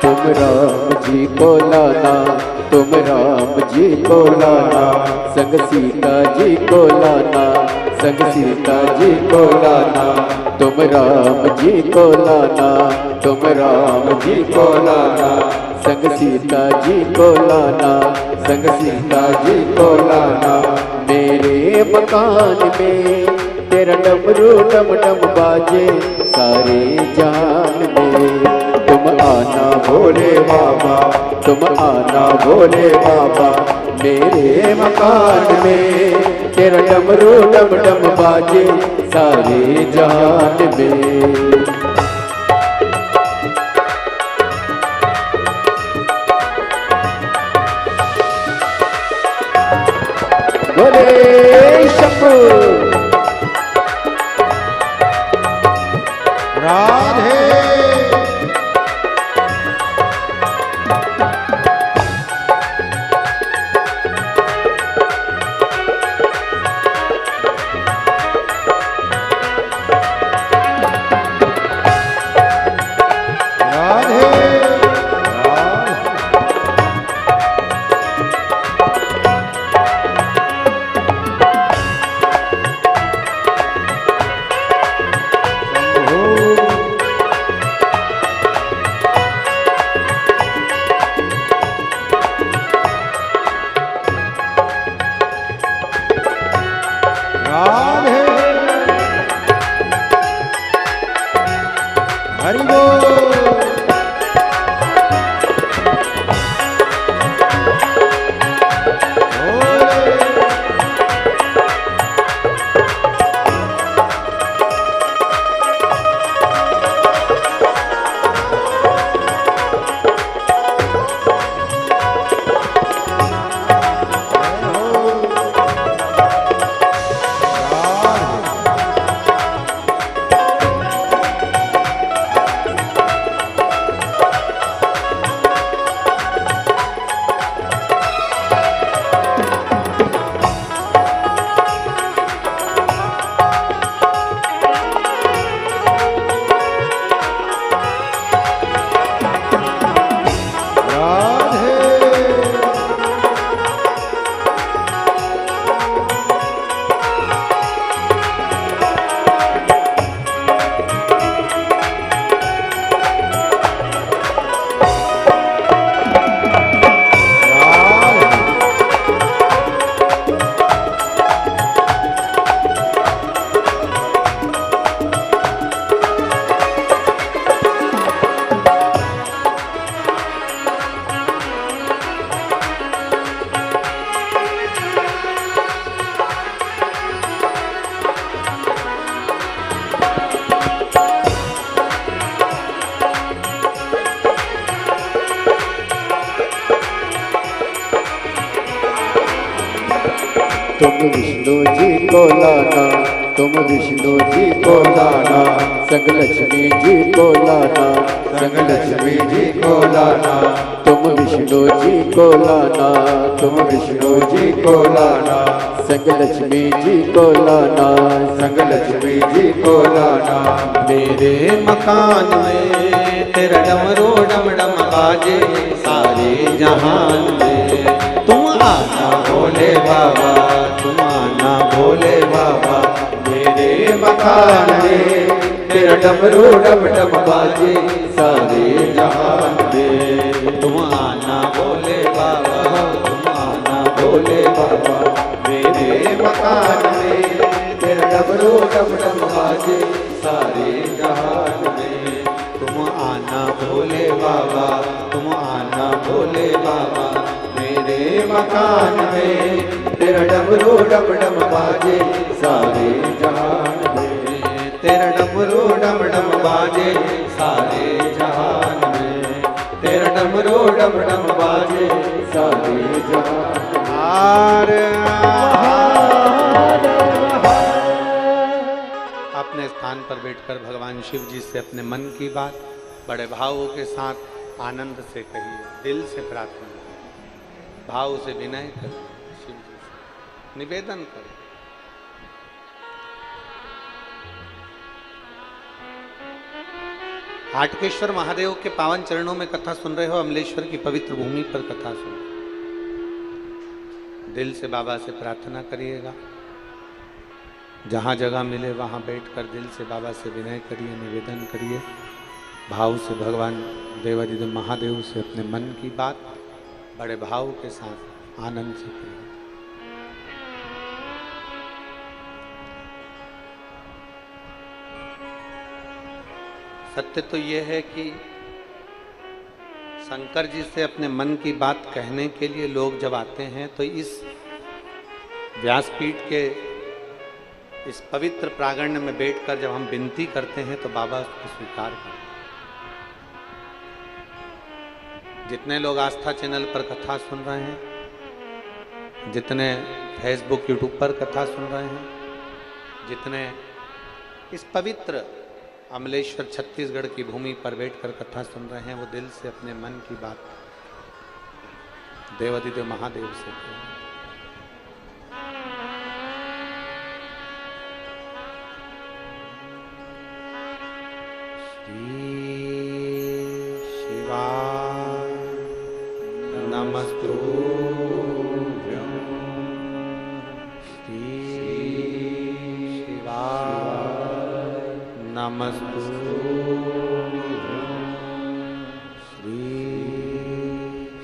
तुम राम जी को लाना, तुम राम जी को लाना, संग सीता जी को लाना, संग सीता जी को लाना। तुम राम जी को लाना, तुम राम जी को लाना, संग सीता जी को लाना, संग सीता जी को लाना। मेरे मकान में तेरा डमरू डम डम बाजे सारे जान में। तुम आना भोले बाबा, तुम आना भोले बाबा, मेरे मकान में तेरा डमरू डम डम बाजे सारे जहान में। बोले शंभू राधे। लाना, तुम विष्णु जी को लाना, संग लक्ष्मी जी को लाना, संग लक्ष्मी जी को लाना, तुम विष्णु जी को लाना, तुम विष्णु जी को लाना, संग लक्ष्मी जी को लाना, संग लक्ष्मी जी को लाना। मेरे मकान में तेरा डमरू डम डम बाजे सारे जहान में। तुम आना भोले बाबा, तुम आना भोले बाबा, मेरे मकान में तेरा डमरू डम डम बाजे सारे जहान में। तुम आना भोले बाबा, तुम आना भोले बाबा, मेरे मकान में तेरा डमरू डम डम बाजे सारे जहान में। तुम आना भोले बाबा, तुम आना भोले बाबा, मेरे मकान में तेरा डमरू डम डम बाजे सारे जहान में। तेरा डमरू डम डम बाजे सारे जहान में। तेरा डमरू डम डम बाजे सारे जहान में। हार अपने स्थान पर बैठकर भगवान शिव जी से अपने मन की बात बड़े भावों के साथ आनंद से कहिए, दिल से प्रार्थना करें, भाव से विनय करें, शिव जी से निवेदन करें। हाटकेश्वर महादेव के पावन चरणों में कथा सुन रहे हो, अमलेश्वर की पवित्र भूमि पर कथा सुन। दिल से बाबा से प्रार्थना करिएगा, जहाँ जगह मिले वहाँ बैठकर दिल से बाबा से विनय करिए, निवेदन करिए, भाव से भगवान देवादिदेव महादेव से अपने मन की बात बड़े भाव के साथ आनंद से करिए। सत्य तो यह है कि शंकर जी से अपने मन की बात कहने के लिए लोग जब आते हैं तो इस व्यासपीठ के इस पवित्र प्रांगण में बैठकर जब हम विनती करते हैं तो बाबा उसको स्वीकार करते हैं। जितने लोग आस्था चैनल पर कथा सुन रहे हैं, जितने फेसबुक यूट्यूब पर कथा सुन रहे हैं, जितने इस पवित्र अमलेश्वर छत्तीसगढ़ की भूमि पर बैठकर कथा सुन रहे हैं, वो दिल से अपने मन की बात देवादिदेव महादेव से कहें। शिवाय नमस्तुभ्यं, शिवाय नमस्तुभ्यं,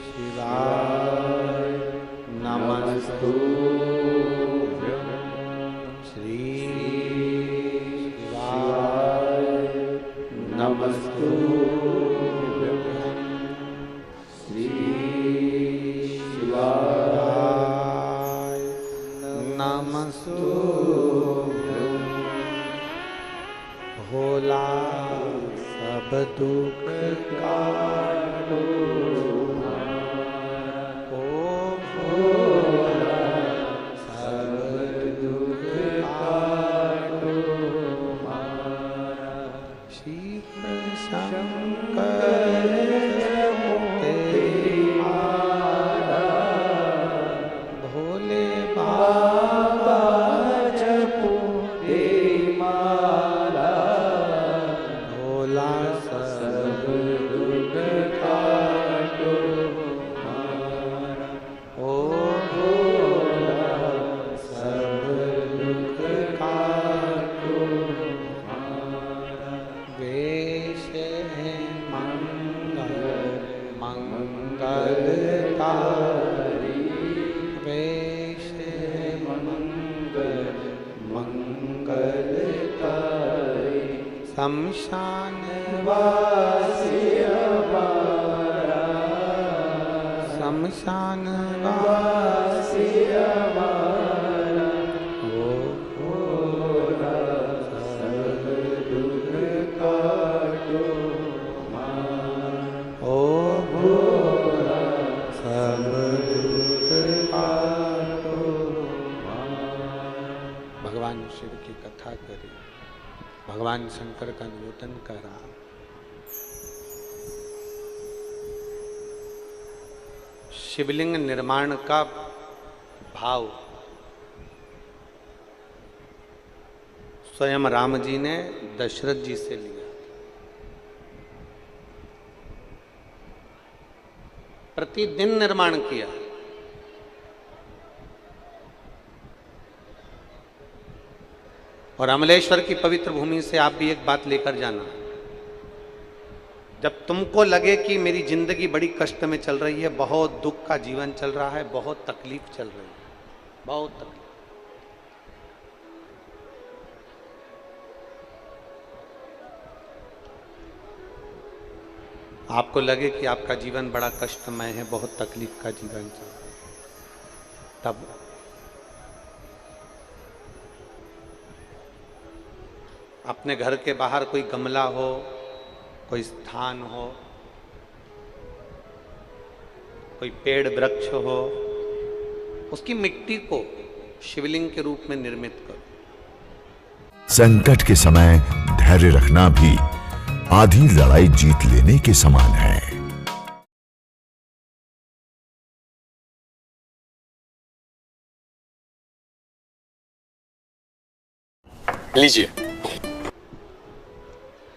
शिवाय नमस्तुभ्यं, शिवाय नमस्तुभ्यं, शिवाय नमस्तुभ्यं। भोला सब दुख काटो, ओ भोला सब दुख काटो, शिव शंकर तेरी माला, भोले बाबा जपो तेरी माला, भोला सब दुख काटो हमारा, ओ भोला सब दुख काटो हमारा। वेश है मंगल मंगलकारी, वेश है मंगल मंगलकारी, शमशान वासी हमारा, शमशान वासी हमारा, ओ भोला सब दुख काटो हमारा, ओ भोला सब दुख काटो हमारा। भगवान शंकर का निवेदन कर रहा। शिवलिंग निर्माण का भाव स्वयं राम जी ने दशरथ जी से लिया। प्रतिदिन निर्माण किया। और अमलेश्वर की पवित्र भूमि से आप भी एक बात लेकर जाना, जब तुमको लगे कि मेरी जिंदगी बड़ी कष्ट में चल रही है, बहुत दुख का जीवन चल रहा है, बहुत तकलीफ चल रही है, बहुत तकलीफ, आपको लगे कि आपका जीवन बड़ा कष्टमय है, बहुत तकलीफ का जीवन चल रहा है, तब अपने घर के बाहर कोई गमला हो, कोई स्थान हो, कोई पेड़ वृक्ष हो, उसकी मिट्टी को शिवलिंग के रूप में निर्मित करो। संकट के समय धैर्य रखना भी आधी लड़ाई जीत लेने के समान है। लीजिए।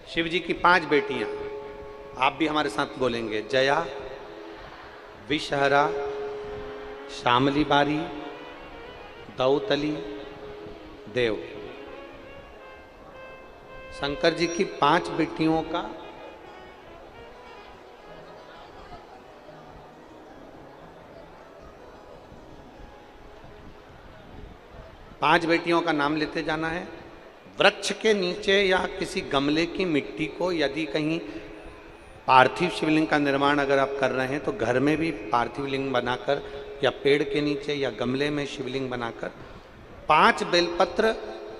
शिव जी की 5 बेटियां, आप भी हमारे साथ बोलेंगे। जया, विषहरा, श्यामली बारी, दौतली, देव। शंकर जी की 5 बेटियों का पांच बेटियों का नाम लेते जाना है। वृक्ष के नीचे या किसी गमले की मिट्टी को, यदि कहीं पार्थिव शिवलिंग का निर्माण अगर आप कर रहे हैं तो घर में भी पार्थिव लिंग बनाकर या पेड़ के नीचे या गमले में शिवलिंग बनाकर 5 बेलपत्र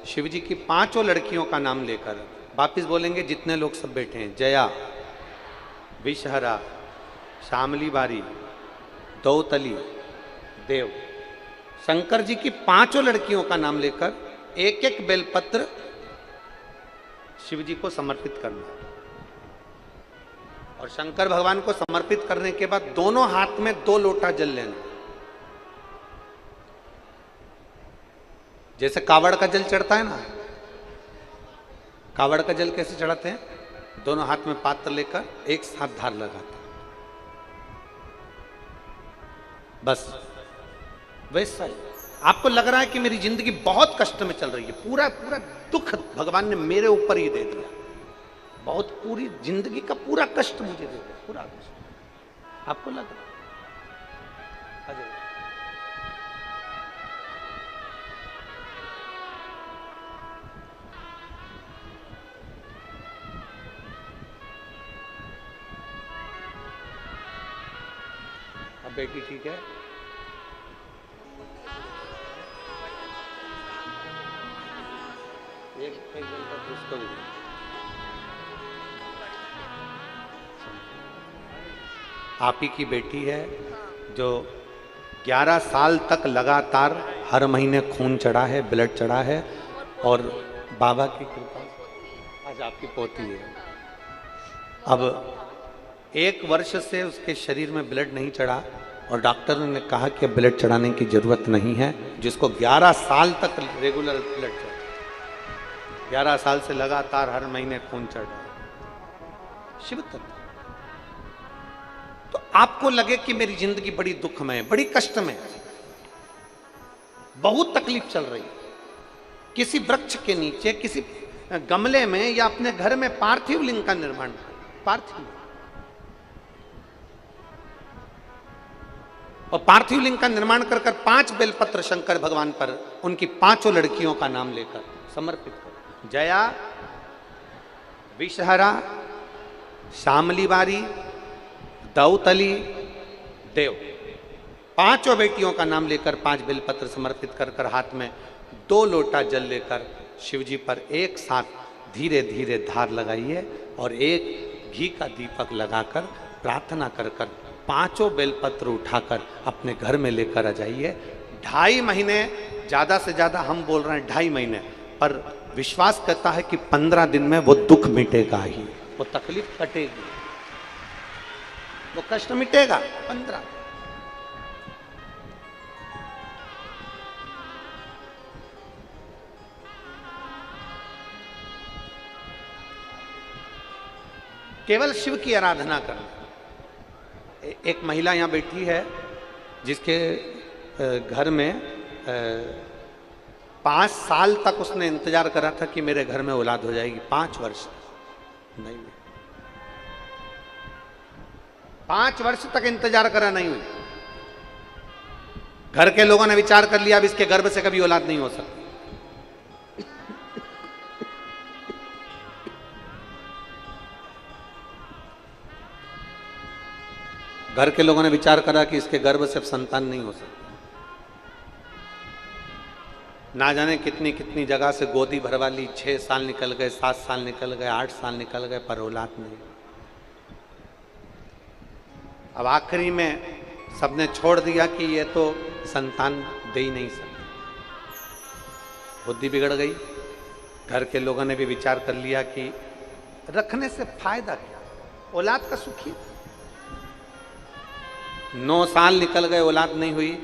शिव जी की 5 लड़कियों का नाम लेकर वापिस बोलेंगे। जितने लोग सब बैठे हैं, जया, विषहरा, श्यामली बारी, दौतली, देव, शंकर जी की 5 लड़कियों का नाम लेकर एक एक बेलपत्र शिव जी को समर्पित करना। और शंकर भगवान को समर्पित करने के बाद दोनों हाथ में 2 लोटा जल लेना। जैसे कावड़ का जल चढ़ता है ना, कावड़ का जल कैसे चढ़ाते हैं? दोनों हाथ में पात्र लेकर एक साथ धार लगाते हैं, बस वैसा ही। आपको लग रहा है कि मेरी जिंदगी बहुत कष्ट में चल रही है, पूरा पूरा दुख भगवान ने मेरे ऊपर ही दे दिया, बहुत पूरी जिंदगी का पूरा कष्ट मुझे दे दिया, पूरा कष्ट आपको लग रहा है? अब बेटी ठीक है? एक उसको भी आप ही की बेटी है जो 11 साल तक लगातार हर महीने खून चढ़ा है, ब्लड चढ़ा है, और बाबा की कृपा आज आपकी पोती है। अब 1 वर्ष से उसके शरीर में ब्लड नहीं चढ़ा और डॉक्टर ने कहा कि ब्लड चढ़ाने की जरूरत नहीं है, जिसको 11 साल तक रेगुलर ब्लड चढ़ा, 11 साल से लगातार हर महीने खून चढ़ रहा है। शिव तत्व। तो आपको लगे कि मेरी जिंदगी बड़ी दुखमय है, बड़ी कष्ट में है, बहुत तकलीफ चल रही है, किसी वृक्ष के नीचे, किसी गमले में या अपने घर में पार्थिव लिंग का निर्माण करें, पार्थिव। और पार्थिव लिंग का निर्माण कर 5 बेलपत्र शंकर भगवान पर उनकी 5 लड़कियों का नाम लेकर समर्पित करो। जया, विषहरा, श्यामली बारी, दौतली, देव, 5 बेटियों का नाम लेकर 5 बेलपत्र समर्पित कर हाथ में 2 लोटा जल लेकर शिव जी पर एक साथ धीरे धीरे धार लगाइए और एक घी का दीपक लगाकर प्रार्थना कर 5 बेलपत्र उठाकर अपने घर में लेकर आ जाइए। 2.5 महीने, ज़्यादा से ज़्यादा हम बोल रहे हैं 2.5 महीने, पर विश्वास करता है कि 15 दिन में वो दुख मिटेगा ही, वो तकलीफ कटेगी, वो कष्ट मिटेगा 15। केवल शिव की आराधना करना। एक महिला यहां बैठी है जिसके घर में 5 साल तक उसने इंतजार करा था कि मेरे घर में औलाद हो जाएगी। 5 वर्ष नहीं, 5 वर्ष तक इंतजार करा, नहीं हुई। घर के लोगों ने विचार कर लिया अब इसके गर्भ से कभी औलाद नहीं हो सकती। घर के लोगों ने विचार करा कि इसके गर्भ से संतान नहीं हो सकती। ना जाने कितनी कितनी जगह से गोदी भरवा ली, 6 साल निकल गए, 7 साल निकल गए, 8 साल निकल गए, पर औलाद नहीं। अब आखिरी में सबने छोड़ दिया कि ये तो संतान दे ही नहीं सकते, बुद्धि बिगड़ गई। घर के लोगों ने भी विचार कर लिया कि रखने से फायदा क्या, औलाद का सुख ही। 9 साल निकल गए, औलाद नहीं हुई।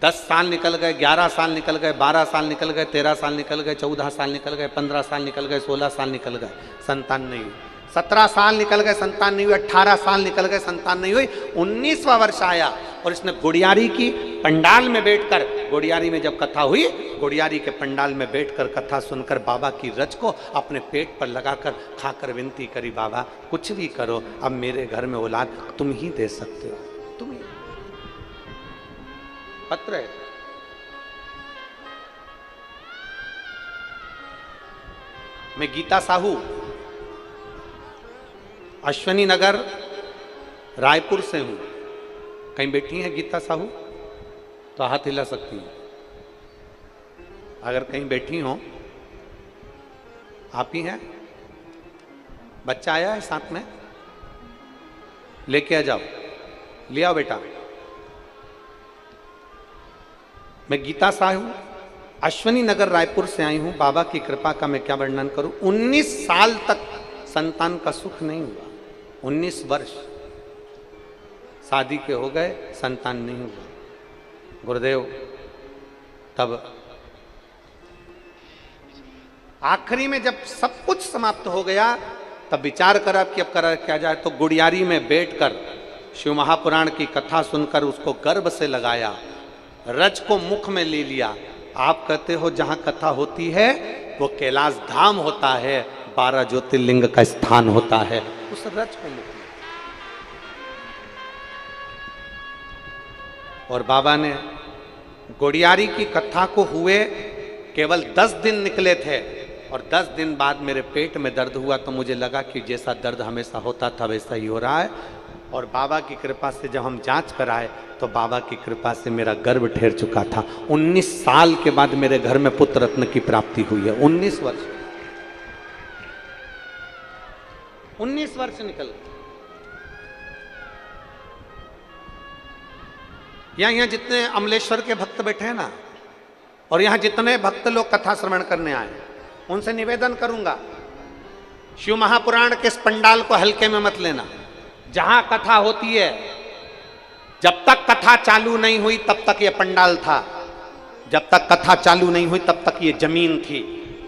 10 साल निकल गए, 11 साल निकल गए, 12 साल निकल गए, 13 साल निकल गए, 14 साल निकल गए, 15 साल निकल गए, 16 साल निकल गए, संतान नहीं हुई। 17 साल निकल गए, संतान नहीं हुई। 18 साल निकल गए, संतान नहीं हुई। 19वां वर्ष आया और इसने गुड़ियारी की पंडाल में बैठकर, गुड़ियारी में जब कथा हुई, गुड़ियारी के पंडाल में बैठकर कथा सुनकर बाबा की रज को अपने पेट पर लगाकर खाकर विनती करी, बाबा कुछ भी करो, अब मेरे घर में औलाद तुम ही दे सकते हो, तुम ही। पत्र है। मैं गीता साहू अश्वनी नगर रायपुर से हूं। कहीं बैठी हैं गीता साहू तो हाथ हिला सकती हैं। अगर कहीं बैठी हो, आप ही हैं, बच्चा आया है साथ में, लेके आ जाओ, ले आओ बेटा। मैं गीता साहू अश्वनी नगर रायपुर से आई हूं। बाबा की कृपा का मैं क्या वर्णन करूं। 19 साल तक संतान का सुख नहीं हुआ। 19 वर्ष शादी के हो गए, संतान नहीं हुआ। गुरुदेव तब आखिरी में जब सब कुछ समाप्त हो गया, तब विचार करा कि अब करा क्या जाए। तो गुड़ियारी में बैठकर शिव महापुराण की कथा सुनकर उसको गर्भ से लगाया, रज को मुख में ले लिया। आप कहते हो जहां कथा होती है वो कैलाश धाम होता है, 12 ज्योतिर्लिंग का स्थान होता है, उस रज को मुख में। और बाबा ने गुड़ियारी की कथा को हुए केवल 10 दिन निकले थे, और 10 दिन बाद मेरे पेट में दर्द हुआ तो मुझे लगा कि जैसा दर्द हमेशा होता था वैसा ही हो रहा है। और बाबा की कृपा से जब हम जांच कराए तो बाबा की कृपा से मेरा गर्भ ठहर चुका था। 19 साल के बाद मेरे घर में पुत्र रत्न की प्राप्ति हुई है। 19 वर्ष, 19 वर्ष निकल गए। यहाँ जितने अमलेश्वर के भक्त बैठे हैं ना, और यहाँ जितने भक्त लोग कथा श्रवण करने आए, उनसे निवेदन करूंगा, शिव महापुराण के इस पंडाल को हल्के में मत लेना। जहां कथा होती है, जब तक कथा चालू नहीं हुई तब तक ये पंडाल था, जब तक कथा चालू नहीं हुई तब तक ये जमीन थी,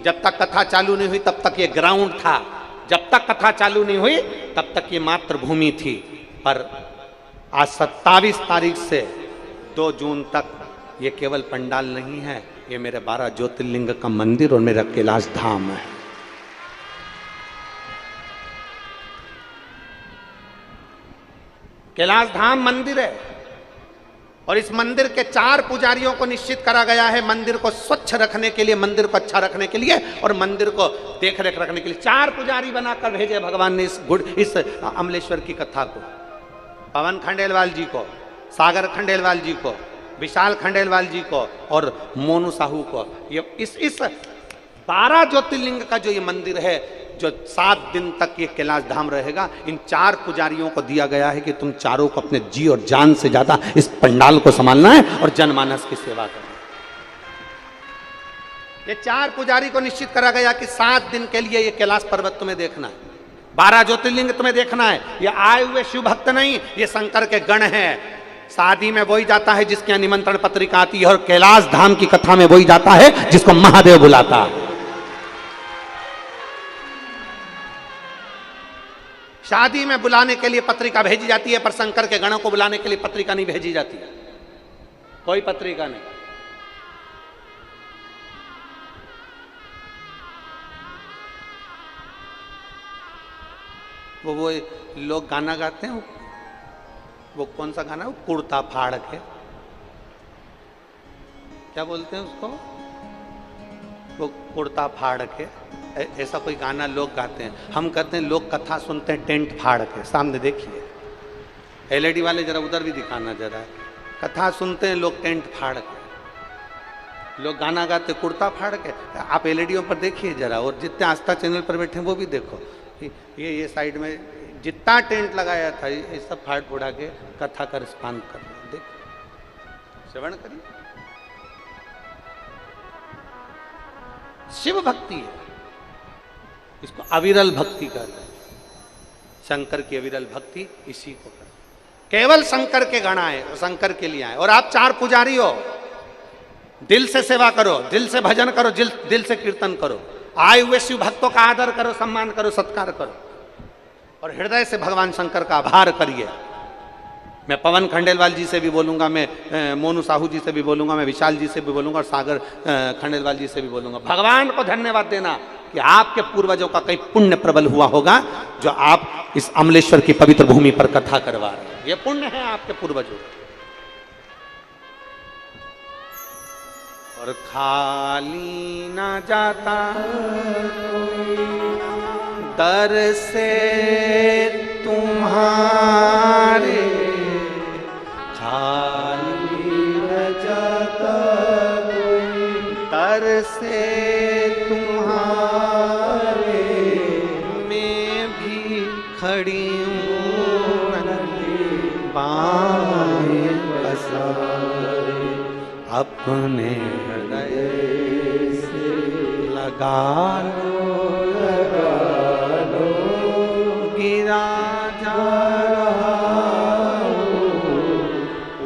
जब तक कथा चालू नहीं हुई तब तक ये ग्राउंड था, जब तक कथा चालू नहीं हुई तब तक ये मातृभूमि थी। पर आज 27 तारीख से 2 जून तक ये केवल पंडाल नहीं है, ये मेरे 12 ज्योतिर्लिंग का मंदिर और मेरा कैलाश धाम है। कैलाश धाम मंदिर है, और इस मंदिर के 4 पुजारियों को निश्चित करा गया है मंदिर को स्वच्छ रखने के लिए, मंदिर को अच्छा रखने के लिए, और मंदिर को देख रेख रखने के लिए 4 पुजारी बनाकर भेजे भगवान ने इस अमलेश्वर की कथा को। पवन खंडेलवाल जी को, सागर खंडेलवाल जी को, विशाल खंडेलवाल जी को और मोनू साहू को। ये इस 12 ज्योतिर्लिंग का जो ये मंदिर है, जो 7 दिन तक ये कैलाश धाम रहेगा, इन 4 पुजारियों को दिया गया है कि तुम चारों को अपने जी और जान से ज्यादा इस पंडाल को संभालना है और जनमानस की सेवा करना है। ये 4 पुजारी को निश्चित करा गया कि 7 दिन के लिए ये कैलाश पर्वत तुम्हें देखना है, 12 ज्योतिर्लिंग तुम्हें देखना है। ये आए हुए शिव भक्त नहीं, ये शंकर के गण हैं। शादी में वही जाता है जिसके यहाँ निमंत्रण पत्रिका आती है, और कैलाश धाम की कथा में वही जाता है जिसको महादेव बुलाता है। शादी में बुलाने के लिए पत्रिका भेजी जाती है, पर शंकर के गणों को बुलाने के लिए पत्रिका नहीं भेजी जाती, कोई पत्रिका नहीं। वो लोग गाना गाते हैं, वो कौन सा गाना है, वो कुर्ता फाड़ के, क्या बोलते हैं उसको, वो कुर्ता फाड़ के, ऐसा कोई गाना लोग गाते हैं। हम कहते हैं लोग कथा सुनते हैं टेंट फाड़ के। सामने देखिए, एलईडी वाले जरा उधर भी दिखाना जरा। कथा सुनते हैं लोग टेंट फाड़ के, लोग गाना गाते कुर्ता फाड़ के। आप एलईडीओं पर देखिए जरा, और जितने आस्था चैनल पर बैठे हैं वो भी देखो, ये साइड में जितना टेंट लगाया था ये सब फाड़ फुड़ा के कथा का रिस्पॉन्स कर रहे हैं। देखो, श्रवण करिए, शिव भक्ति है, इसको अविरल भक्ति कहते हैं। शंकर की अविरल भक्ति इसी को कहते हैं। केवल शंकर के गण आए और शंकर के लिए आए। और आप 4 पुजारी हो, दिल से सेवा करो, दिल से भजन करो, दिल से कीर्तन करो, आए हुए शिव भक्तों का आदर करो, सम्मान करो, सत्कार करो, और हृदय से भगवान शंकर का आभार करिए। मैं पवन खंडेलवाल जी से भी बोलूंगा, मैं मोनू साहू जी से भी बोलूंगा, मैं विशाल जी से भी बोलूंगा, और सागर खंडेलवाल जी से भी बोलूंगा। भगवान को धन्यवाद देना कि आपके पूर्वजों का कहीं पुण्य प्रबल हुआ होगा, जो आप इस अमलेश्वर की पवित्र भूमि पर कथा करवा रहे हैं। ये पुण्य है आपके पूर्वजों का। और खाली ना जाता दर से तुम्हारे, खाली न जाता दर से तुम्हारे, मैं भी खड़ी हूँ बाहें पसारे, अपने हृदय से लगा लो, गिरा जा रहा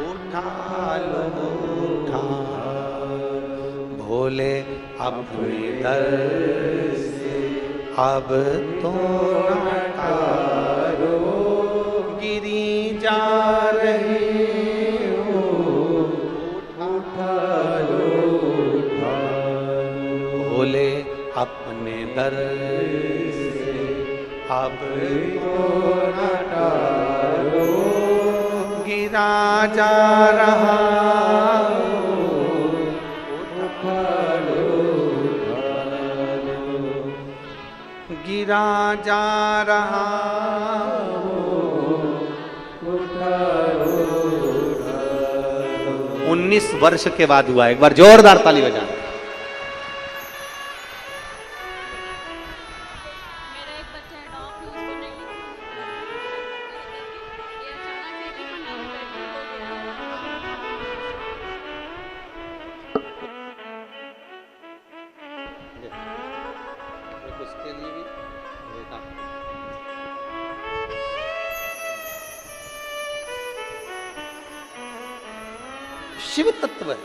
उठा लो, उठा भोले अपने दर से अब तो न टारो, गिरी जा रही हो, उठा लो, उठा भोले अपने दर से अब तो न टारो, गिरा जा रहा उठा लो, गिरा जा रहा 19 वर्ष के बाद हुआ। एक बार जोरदार ताली बजाना। उसके लिए भी शिव तत्व है।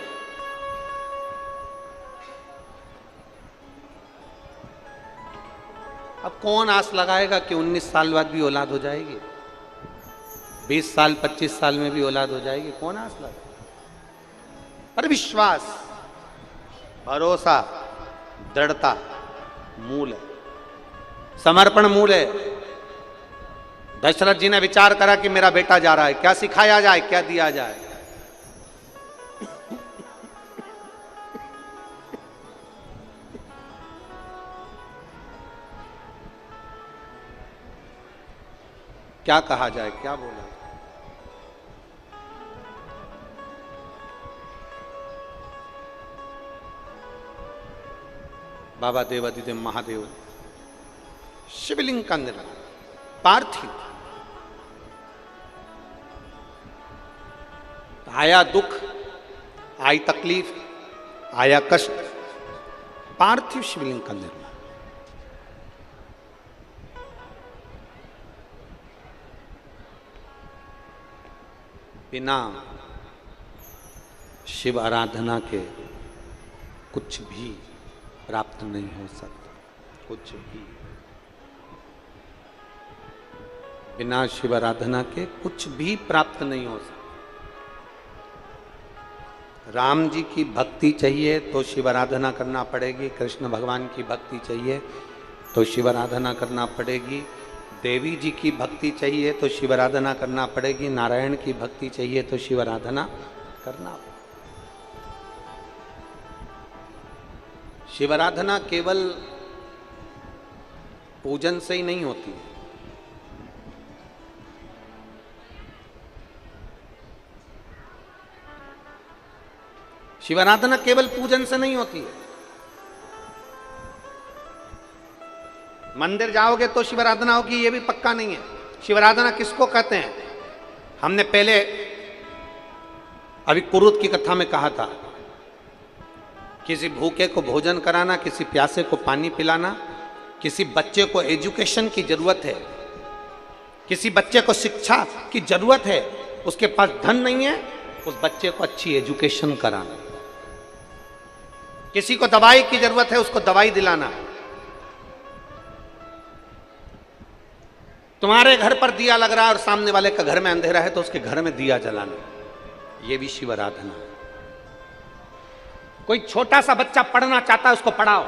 अब कौन आस लगाएगा कि 19 साल बाद भी औलाद हो जाएगी, 20 साल 25 साल में भी औलाद हो जाएगी, कौन आस लगाएगा? पर विश्वास, भरोसा, दृढ़ता मूल है, समर्पण मूल है। दशरथ जी ने विचार करा कि मेरा बेटा जा रहा है, क्या सिखाया जाए, क्या दिया जाए। क्या कहा जाए, क्या बोला जाए। बाबा देवादिदेव महादेव शिवलिंग का निर्माण, पार्थिव। आया दुख, आई तकलीफ, आया कष्ट, पार्थिव शिवलिंग का निर्माण। बिना शिव आराधना के कुछ भी प्राप्त नहीं हो सकता, कुछ भी। बिना शिव आराधना के कुछ भी प्राप्त नहीं हो सकता। राम जी की भक्ति चाहिए तो शिव आराधना करना पड़ेगी, कृष्ण भगवान की भक्ति चाहिए तो शिव आराधना करना पड़ेगी, देवी जी की भक्ति चाहिए तो शिव आराधना करना पड़ेगी, नारायण की भक्ति चाहिए तो शिव आराधना करना पड़ेगी। शिव आराधना केवल पूजन से ही नहीं होती है। शिव आराधना केवल पूजन से नहीं होती है। मंदिर जाओगे तो शिव आराधना होगी ये भी पक्का नहीं है। शिव आराधना किसको कहते हैं? हमने पहले अभी कुरुत की कथा में कहा था, किसी भूखे को भोजन कराना, किसी प्यासे को पानी पिलाना, किसी बच्चे को एजुकेशन की जरूरत है, किसी बच्चे को शिक्षा की जरूरत है, उसके पास धन नहीं है, उस बच्चे को अच्छी एजुकेशन कराना। किसी को दवाई की जरूरत है, उसको दवाई दिलाना। तुम्हारे घर पर दिया लग रहा है और सामने वाले का घर में अंधेरा है तो उसके घर में दिया जलाना, यह भी शिव आराधना है। कोई छोटा सा बच्चा पढ़ना चाहता है, उसको पढ़ाओ।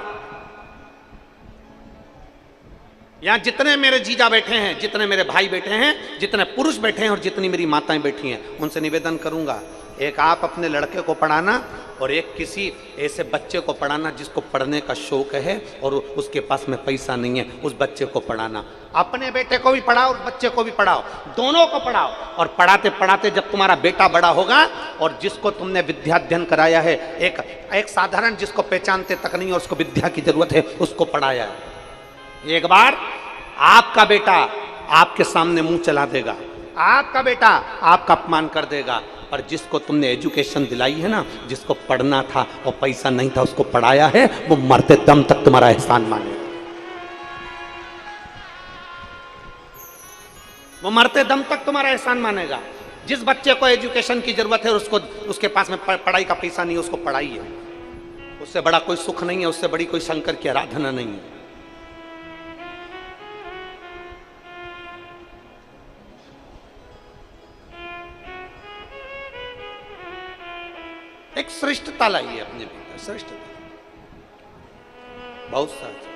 यहां जितने मेरे जीजा बैठे हैं, जितने मेरे भाई बैठे हैं, जितने पुरुष बैठे हैं और जितनी मेरी माताएं बैठी हैं, उनसे निवेदन करूंगा, एक आप अपने लड़के को पढ़ाना और एक किसी ऐसे बच्चे को पढ़ाना जिसको पढ़ने का शौक है और उसके पास में पैसा नहीं है, उस बच्चे को पढ़ाना। अपने बेटे को भी पढ़ाओ और बच्चे को भी पढ़ाओ, दोनों को पढ़ाओ। और पढ़ाते पढ़ाते जब तुम्हारा बेटा बड़ा होगा और जिसको तुमने विद्याध्ययन कराया है, एक साधारण जिसको पहचानते तक नहीं और उसको विद्या की जरूरत है, उसको पढ़ाया है, एक बार आपका बेटा आपके सामने मुंह चला देगा, आपका बेटा आपका अपमान कर देगा। और जिसको तुमने एजुकेशन दिलाई है ना, जिसको पढ़ना था और पैसा नहीं था, उसको पढ़ाया है, वो मरते दम तक तुम्हारा एहसान मानेगा। वो मरते दम तक तुम्हारा एहसान मानेगा। जिस बच्चे को एजुकेशन की जरूरत है, उसको उसके पास में पढ़ाई का पैसा नहीं है, उसको पढ़ाई है। उससे बड़ा कोई सुख नहीं है, उससे बड़ी कोई शंकर की आराधना नहीं है। एक श्रेष्ठता लाइए अपने भीतर, श्रेष्ठता बहुत सारी।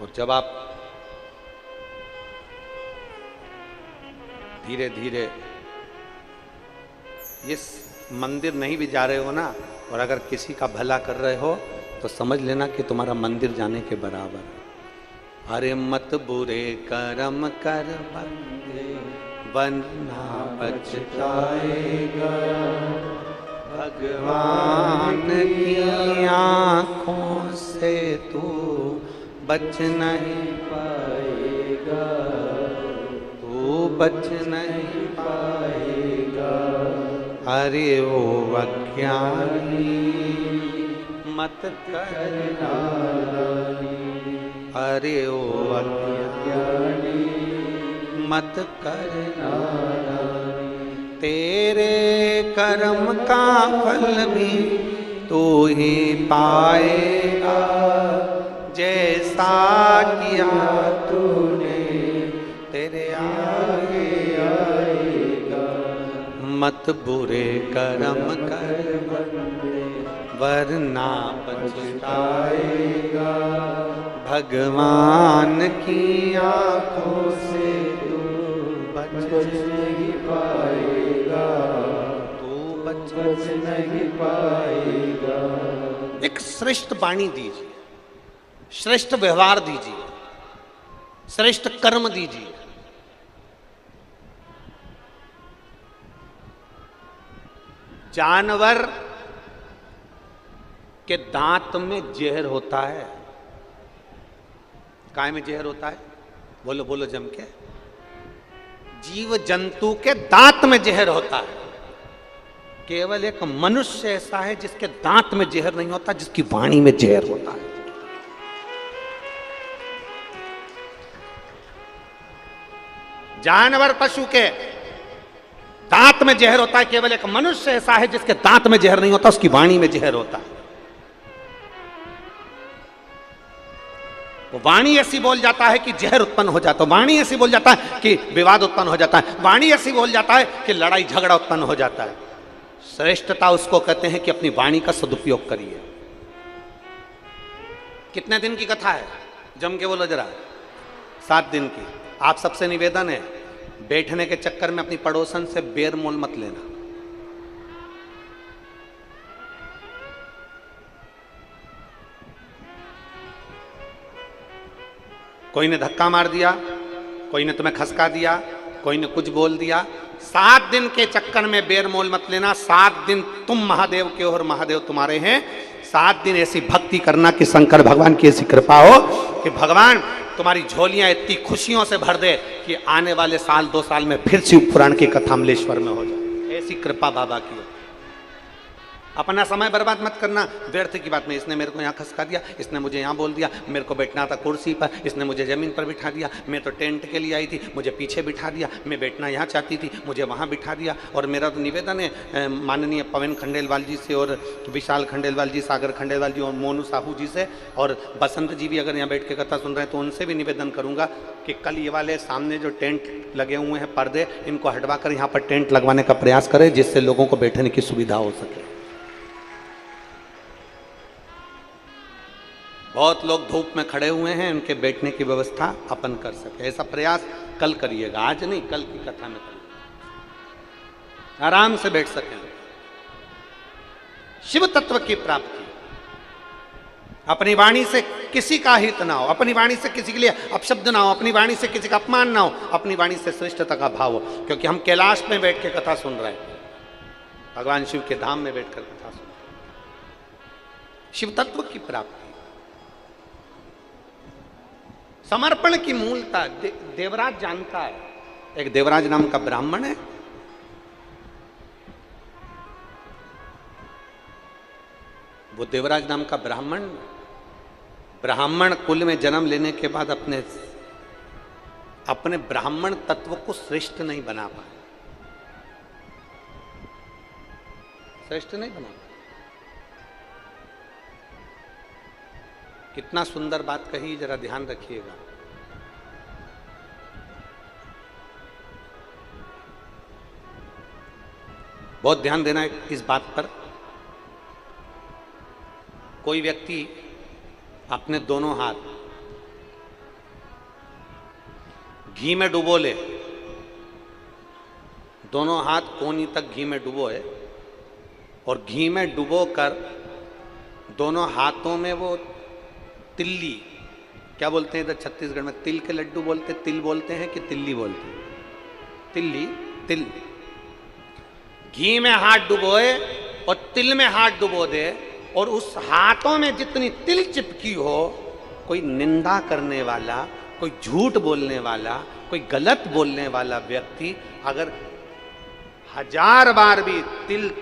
और जब आप धीरे धीरे इस मंदिर नहीं भी जा रहे हो ना, और अगर किसी का भला कर रहे हो तो समझ लेना कि तुम्हारा मंदिर जाने के बराबर है। अरे मत बुरे कर्म कर बंदे, वरना पछताएगा, भगवान की आंखों से तू बच नहीं पाएगा, तू बच नहीं पाएगा। अरे ओ अज्ञानी मत करना, अरे ओ अज्ञानी मत करना, तेरे कर्म का फल भी तू ही पाएगा, जैसा किया तूने तेरे आगे आएगा। मत बुरे कर्म कर बंदे, वरना पछताएगा, भगवान की आंखों से तू बच नहीं पाएगा, तू बच नहीं पाएगा। एक श्रेष्ठ वाणी दीजिए, श्रेष्ठ व्यवहार दीजिए, श्रेष्ठ कर्म दीजिए। जानवर के दांत में जहर होता है। काय में जहर होता है? बोलो बोलो जम के। जीव जंतु के दांत में जहर होता है, केवल एक मनुष्य ऐसा है जिसके दांत में जहर नहीं होता, जिसकी वाणी में जहर होता है। जानवर पशु के दांत में जहर होता है, केवल एक मनुष्य ऐसा है जिसके दांत में जहर नहीं होता, उसकी वाणी में जहर होता है। वो वाणी ऐसी बोल जाता है कि जहर उत्पन्न हो जाता है, वाणी ऐसी बोल जाता है कि विवाद उत्पन्न हो जाता है, वाणी ऐसी बोल जाता है कि लड़ाई झगड़ा उत्पन्न हो जाता है। श्रेष्ठता उसको कहते हैं कि अपनी वाणी का सदुपयोग करिए। कितने दिन की कथा है? जम के बोलो जरा। 7 दिन की। आप सबसे निवेदन है, बैठने के चक्कर में अपनी पड़ोसन से बेर मोल मत लेना। कोई ने धक्का मार दिया, कोई ने तुम्हें खसका दिया, कोई ने कुछ बोल दिया, 7 दिन के चक्कर में बेर मोल मत लेना। 7 दिन तुम महादेव के हो और महादेव तुम्हारे हैं। 7 दिन ऐसी भक्ति करना कि शंकर भगवान की ऐसी कृपा हो कि भगवान तुम्हारी झोलियां इतनी खुशियों से भर दे कि आने वाले साल 2 साल में फिर शिव पुराण की कथा अमलेश्वर में हो जाए। ऐसी कृपा बाबा की हो। अपना समय बर्बाद मत करना व्यर्थ की बात में। इसने मेरे को यहाँ खसका दिया, इसने मुझे यहाँ बोल दिया, मेरे को बैठना था कुर्सी पर, इसने मुझे जमीन पर बिठा दिया, मैं तो टेंट के लिए आई थी, मुझे पीछे बिठा दिया, मैं बैठना यहाँ चाहती थी, मुझे वहाँ बिठा दिया। और मेरा तो निवेदन है माननीय पवन खंडेलवाल जी से और विशाल खंडेलवाल जी, सागर खंडेलवाल जी और मोनू साहू जी से, और बसंत जी भी अगर यहाँ बैठ के कथा सुन रहे हैं तो उनसे भी निवेदन करूँगा कि कल ये वाले सामने जो टेंट लगे हुए हैं पर्दे, इनको हटवा कर यहाँ पर टेंट लगवाने का प्रयास करें, जिससे लोगों को बैठने की सुविधा हो सके। बहुत लोग धूप में खड़े हुए हैं, उनके बैठने की व्यवस्था अपन कर सके, ऐसा प्रयास कल करिएगा। आज नहीं, कल की कथा में करिएगा, आराम से बैठ सकें। शिव तत्व की प्राप्ति, अपनी वाणी से किसी का हित ना हो, अपनी वाणी से किसी के लिए अपशब्द ना हो, अपनी वाणी से किसी का अपमान ना हो, अपनी वाणी से श्रेष्ठता का भाव हो। क्योंकि हम कैलाश में बैठ के कथा सुन रहे हैं, भगवान शिव के धाम में बैठकर कथा सुन रहे हैं। शिव तत्व की प्राप्ति, समर्पण की मूलता देवराज जानता है। एक देवराज नाम का ब्राह्मण है, वो देवराज नाम का ब्राह्मण कुल में जन्म लेने के बाद अपने ब्राह्मण तत्व को श्रेष्ठ नहीं बना पाए, श्रेष्ठ नहीं बना पाए। कितना सुंदर बात कही, जरा ध्यान रखिएगा। बहुत ध्यान देना है इस बात पर। कोई व्यक्ति अपने दोनों हाथ घी में डुबो ले, दोनों हाथ कोनी तक घी में डुबोए और घी में डुबो कर दोनों हाथों में वो तिल्ली, क्या बोलते हैं इधर छत्तीसगढ़ में, तिल के लड्डू बोलते, तिल बोलते हैं कि तिल्ली बोलते हैं? तिल्ली, तिल। घी में हाथ डुबोए और तिल में हाथ डुबो दे, और उस हाथों में जितनी तिल चिपकी हो, कोई निंदा करने वाला, कोई झूठ बोलने वाला, कोई गलत बोलने वाला व्यक्ति अगर 1000 बार भी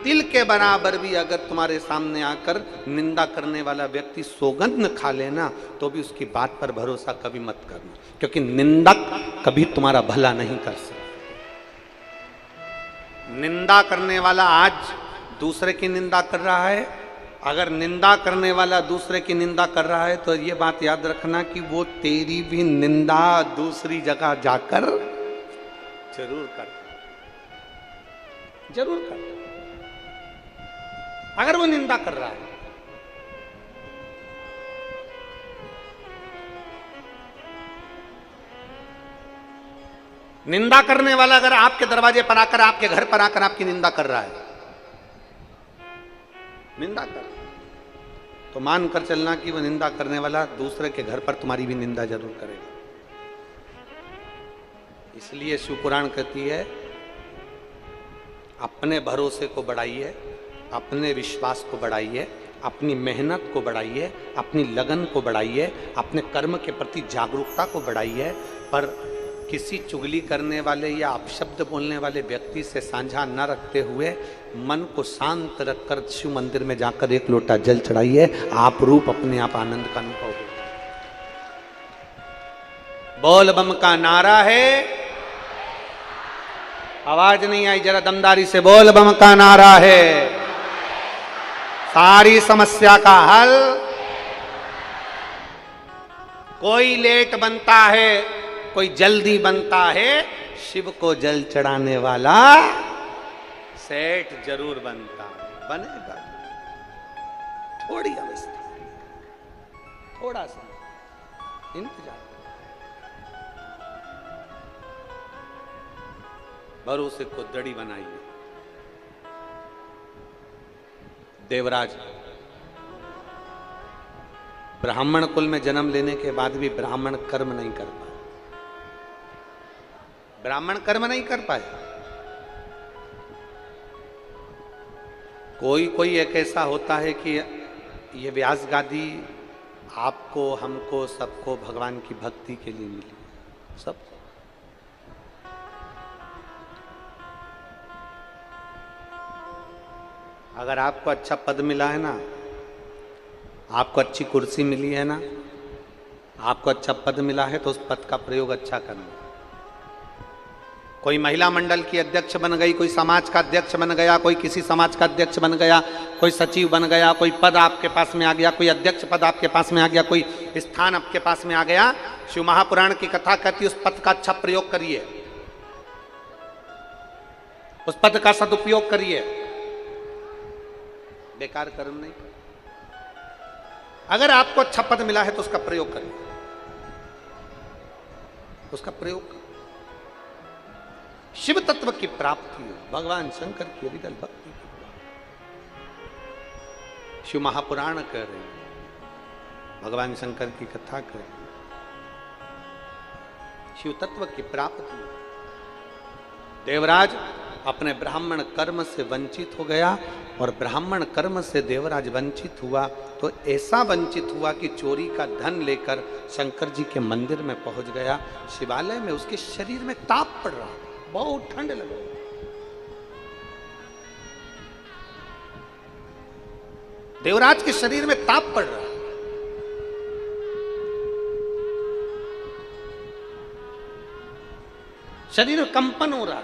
तिल के बराबर भी अगर तुम्हारे सामने आकर निंदा करने वाला व्यक्ति सौगंध खा लेना, तो भी उसकी बात पर भरोसा कभी मत करना, क्योंकि निंदक कभी तुम्हारा भला नहीं कर सकता। निंदा करने वाला आज दूसरे की निंदा कर रहा है, अगर निंदा करने वाला दूसरे की निंदा कर रहा है तो ये बात याद रखना कि वो तेरी भी निंदा दूसरी जगह जाकर जरूर करता, जरूर करता, अगर वो निंदा कर रहा है। निंदा करने वाला अगर आपके दरवाजे पर आकर, आपके घर पर आकर आपकी निंदा कर रहा है, निंदा कर, तो मान कर चलना कि वो निंदा करने वाला दूसरे के घर पर तुम्हारी भी निंदा जरूर करेगा। इसलिए शिव पुराण कहती है, अपने भरोसे को बढ़ाइए, अपने विश्वास को बढ़ाइए, अपनी मेहनत को बढ़ाइए, अपनी लगन को बढ़ाइए, अपने कर्म के प्रति जागरूकता को बढ़ाइए, पर किसी चुगली करने वाले या अपशब्द बोलने वाले व्यक्ति से साझा न रखते हुए मन को शांत रखकर शिव मंदिर में जाकर एक लोटा जल चढ़ाइए, आप रूप अपने आप आनंद का अनुभव होगा। बोल बम का नारा है, आवाज नहीं आई, जरा दमदारी से बोल बम का नारा है। सारी समस्या का हल, कोई लेट बनता है, कोई जल्दी बनता है, शिव को जल चढ़ाने वाला सेठ जरूर बनता है, बनेगा। थोड़ी अवस्था, थोड़ा सा इंतजार, भरोसे को दृढ़ बनाइए। देवराज ब्राह्मण कुल में जन्म लेने के बाद भी ब्राह्मण कर्म नहीं कर पाए, ब्राह्मण कर्म नहीं कर पाए। कोई कोई एक ऐसा होता है कि ये व्यास गादी आपको, हमको, सबको भगवान की भक्ति के लिए मिली, सब। अगर आपको अच्छा पद मिला है ना, आपको अच्छी कुर्सी मिली है ना, आपको अच्छा पद मिला है, तो उस पद का प्रयोग अच्छा करना। कोई महिला मंडल की अध्यक्ष बन गई, कोई समाज का अध्यक्ष बन गया, कोई किसी समाज का अध्यक्ष बन गया, कोई सचिव बन गया, कोई पद आपके पास में आ गया, कोई अध्यक्ष पद आपके पास में आ गया, कोई स्थान आपके पास में आ गया, शिव महापुराण की कथा कहती है उस पद का अच्छा प्रयोग करिए, उस पद का सदुपयोग करिए, बेकार कर्म नहीं। अगर आपको अच्छा पद मिला है तो उसका प्रयोग करिए, उसका प्रयोग करिए। शिव तत्व की प्राप्ति हो, भगवान शंकर की हृदय भक्ति की, शिव महापुराण कर रहे हैं, भगवान शंकर की कथा कर रहे हैं, शिव तत्व की प्राप्ति। देवराज अपने ब्राह्मण कर्म से वंचित हो गया, और ब्राह्मण कर्म से देवराज वंचित हुआ तो ऐसा वंचित हुआ कि चोरी का धन लेकर शंकर जी के मंदिर में पहुंच गया। शिवालय में उसके शरीर में ताप पड़ रहा, बहुत ठंड लग रही। देवराज के शरीर में ताप पड़ रहा, शरीर में कंपन हो रहा।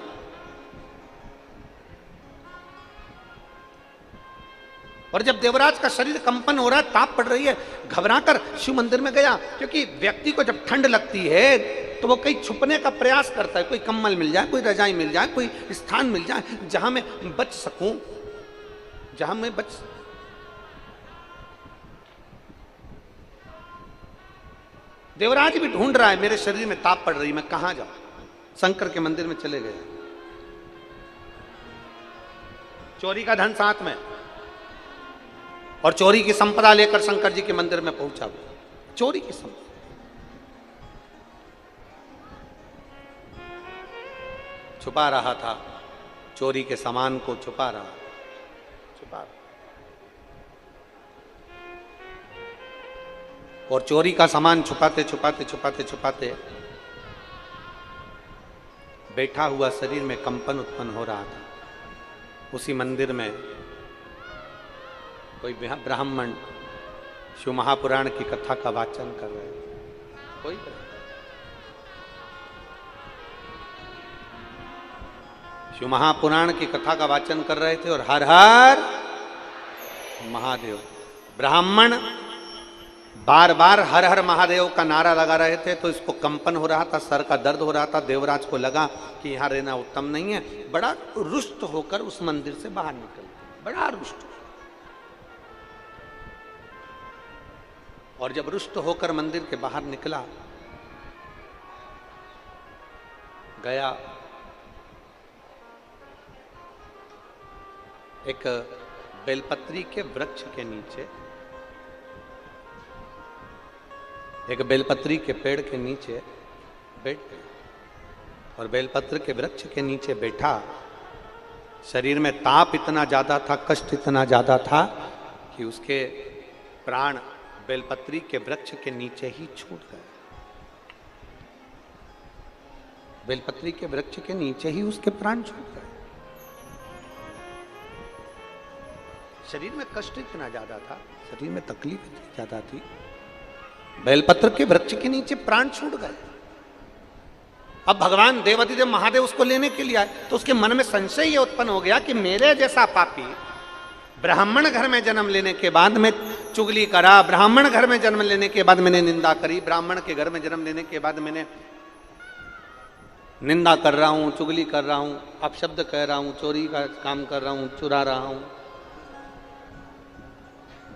और जब देवराज का शरीर कंपन हो रहा है, ताप पड़ रही है, घबराकर शिव मंदिर में गया, क्योंकि व्यक्ति को जब ठंड लगती है तो वो कहीं छुपने का प्रयास करता है, कोई कम्बल मिल जाए, कोई रजाई मिल जाए, कोई स्थान मिल जाए जहां मैं बच सकूं, जहां मैं बच। देवराज भी ढूंढ रहा है, मेरे शरीर में ताप पड़ रही, मैं कहां जाऊं। शंकर के मंदिर में चले गए, चोरी का धन साथ में और चोरी की संपदा लेकर शंकर जी के मंदिर में पहुंचा। चोरी की संपदा, छुपा रहा था, चोरी के सामान को छुपा रहा। और चोरी का सामान छुपाते छुपाते छुपाते छुपाते बैठा हुआ शरीर में कंपन उत्पन्न हो रहा था। उसी मंदिर में कोई ब्राह्मण शिव महापुराण की कथा का वाचन कर रहे हैं, कोई शिव महापुराण की कथा का वाचन कर रहे थे और हर हर महादेव। ब्राह्मण बार बार हर हर महादेव का नारा लगा रहे थे, तो इसको कंपन हो रहा था, सर का दर्द हो रहा था। देवराज को लगा कि यहां रहना उत्तम नहीं है, बड़ा रुष्ट होकर उस मंदिर से बाहर निकल, बड़ा रुष्ट। और जब रुष्ट होकर मंदिर के बाहर निकला, गया एक बेलपत्री के वृक्ष के नीचे, एक बेलपत्री के पेड़ के नीचे बैठ गया और बेलपत्र के वृक्ष के नीचे बैठा। शरीर में ताप इतना ज्यादा था, कष्ट इतना ज्यादा था कि उसके प्राण बेलपत्री के वृक्ष के नीचे ही छूट गए। बेलपत्री के वृक्ष के नीचे ही उसके प्राण छूट गए। शरीर में कष्ट इतना ज्यादा था, शरीर में तकलीफ इतनी ज्यादा थी, बेलपत्र के वृक्ष के नीचे प्राण छूट गए। अब भगवान देवाधिदेव महादेव उसको लेने के लिए आए, तो उसके मन में संशय ये उत्पन्न हो गया कि मेरे जैसा पापी ब्राह्मण घर में जन्म लेने के बाद मैं चुगली करा, ब्राह्मण घर में जन्म लेने के बाद मैंने निंदा करी, ब्राह्मण के घर में जन्म लेने के बाद मैंने निंदा कर रहा हूं, चुगली कर रहा हूं, अपशब्द कह रहा हूं, चोरी का काम कर रहा हूं, चुरा रहा हूं।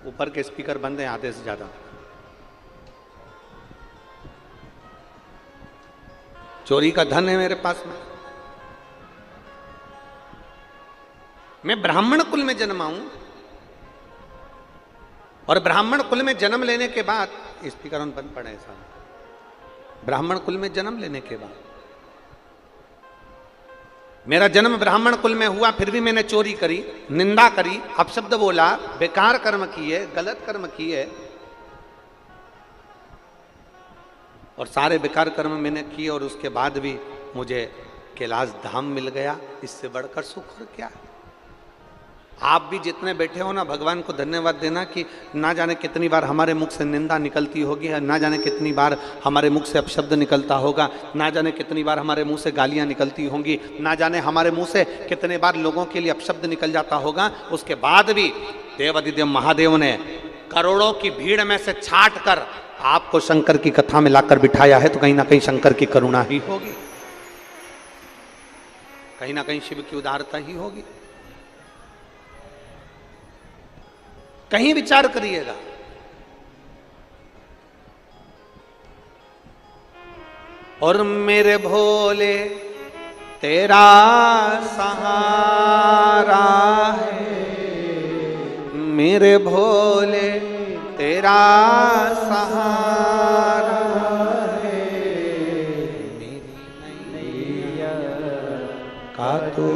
ऊपर के स्पीकर बंद हैं आधे से ज्यादा। चोरी का धन है मेरे पास में, मैं ब्राह्मण कुल में जन्मा हूं, और ब्राह्मण कुल में जन्म लेने के बाद, स्पीकर उन बंद पड़े सामने, ब्राह्मण कुल में जन्म लेने के बाद मेरा जन्म ब्राह्मण कुल में हुआ, फिर भी मैंने चोरी करी, निंदा करी, अपशब्द बोला, बेकार कर्म किए, गलत कर्म किए, और सारे बेकार कर्म मैंने किए, और उसके बाद भी मुझे कैलाश धाम मिल गया। इससे बढ़कर सुख और क्या है? आप भी जितने बैठे हो ना, भगवान को धन्यवाद देना कि ना जाने कितनी बार हमारे मुख से निंदा निकलती होगी, ना जाने कितनी बार हमारे मुख से अपशब्द निकलता होगा, ना जाने कितनी बार हमारे मुंह से गालियां निकलती होंगी, ना जाने हमारे मुंह से कितने बार लोगों के लिए अपशब्द निकल जाता होगा। उसके बाद भी देवाधिदेव महादेव ने करोड़ों की भीड़ में से छाट कर आपको शंकर की कथा में लाकर बिठाया है, तो कहीं ना कहीं शंकर की करुणा ही होगी, कहीं ना कहीं शिव की उदारता ही होगी। कहीं विचार करिएगा। और मेरे भोले तेरा सहारा है, मेरे भोले तेरा सहारा है, मेरी नैया का तो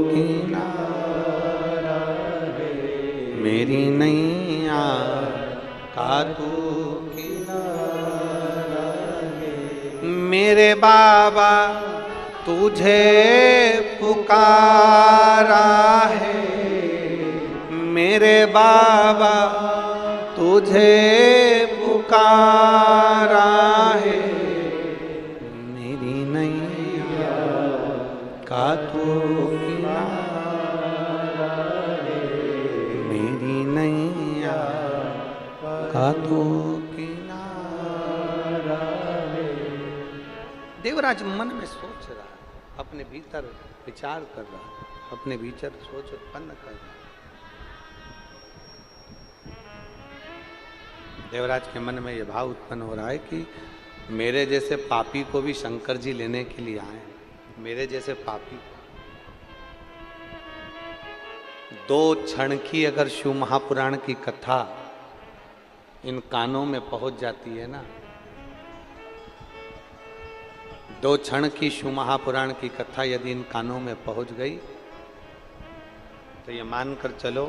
किनारा है, मेरी नैया का तो किनारा है। मेरे बाबा तुझे पुकारा है, मेरे बाबा तुझे पुकारा है, मेरी नैया का तो किनारा है, मेरी नैया का तो किनारा है। देवराज मन में सोच रहा, अपने भीतर विचार कर रहा, अपने भीतर सोच उत्पन्न कर रहा। देवराज के मन में यह भाव उत्पन्न हो रहा है कि मेरे जैसे पापी को भी शंकर जी लेने के लिए आए। मेरे जैसे पापी, दो क्षण की अगर शिव महापुराण की कथा इन कानों में पहुंच जाती है ना, दो क्षण की शिव महापुराण की कथा यदि इन कानों में पहुंच गई, तो ये मानकर चलो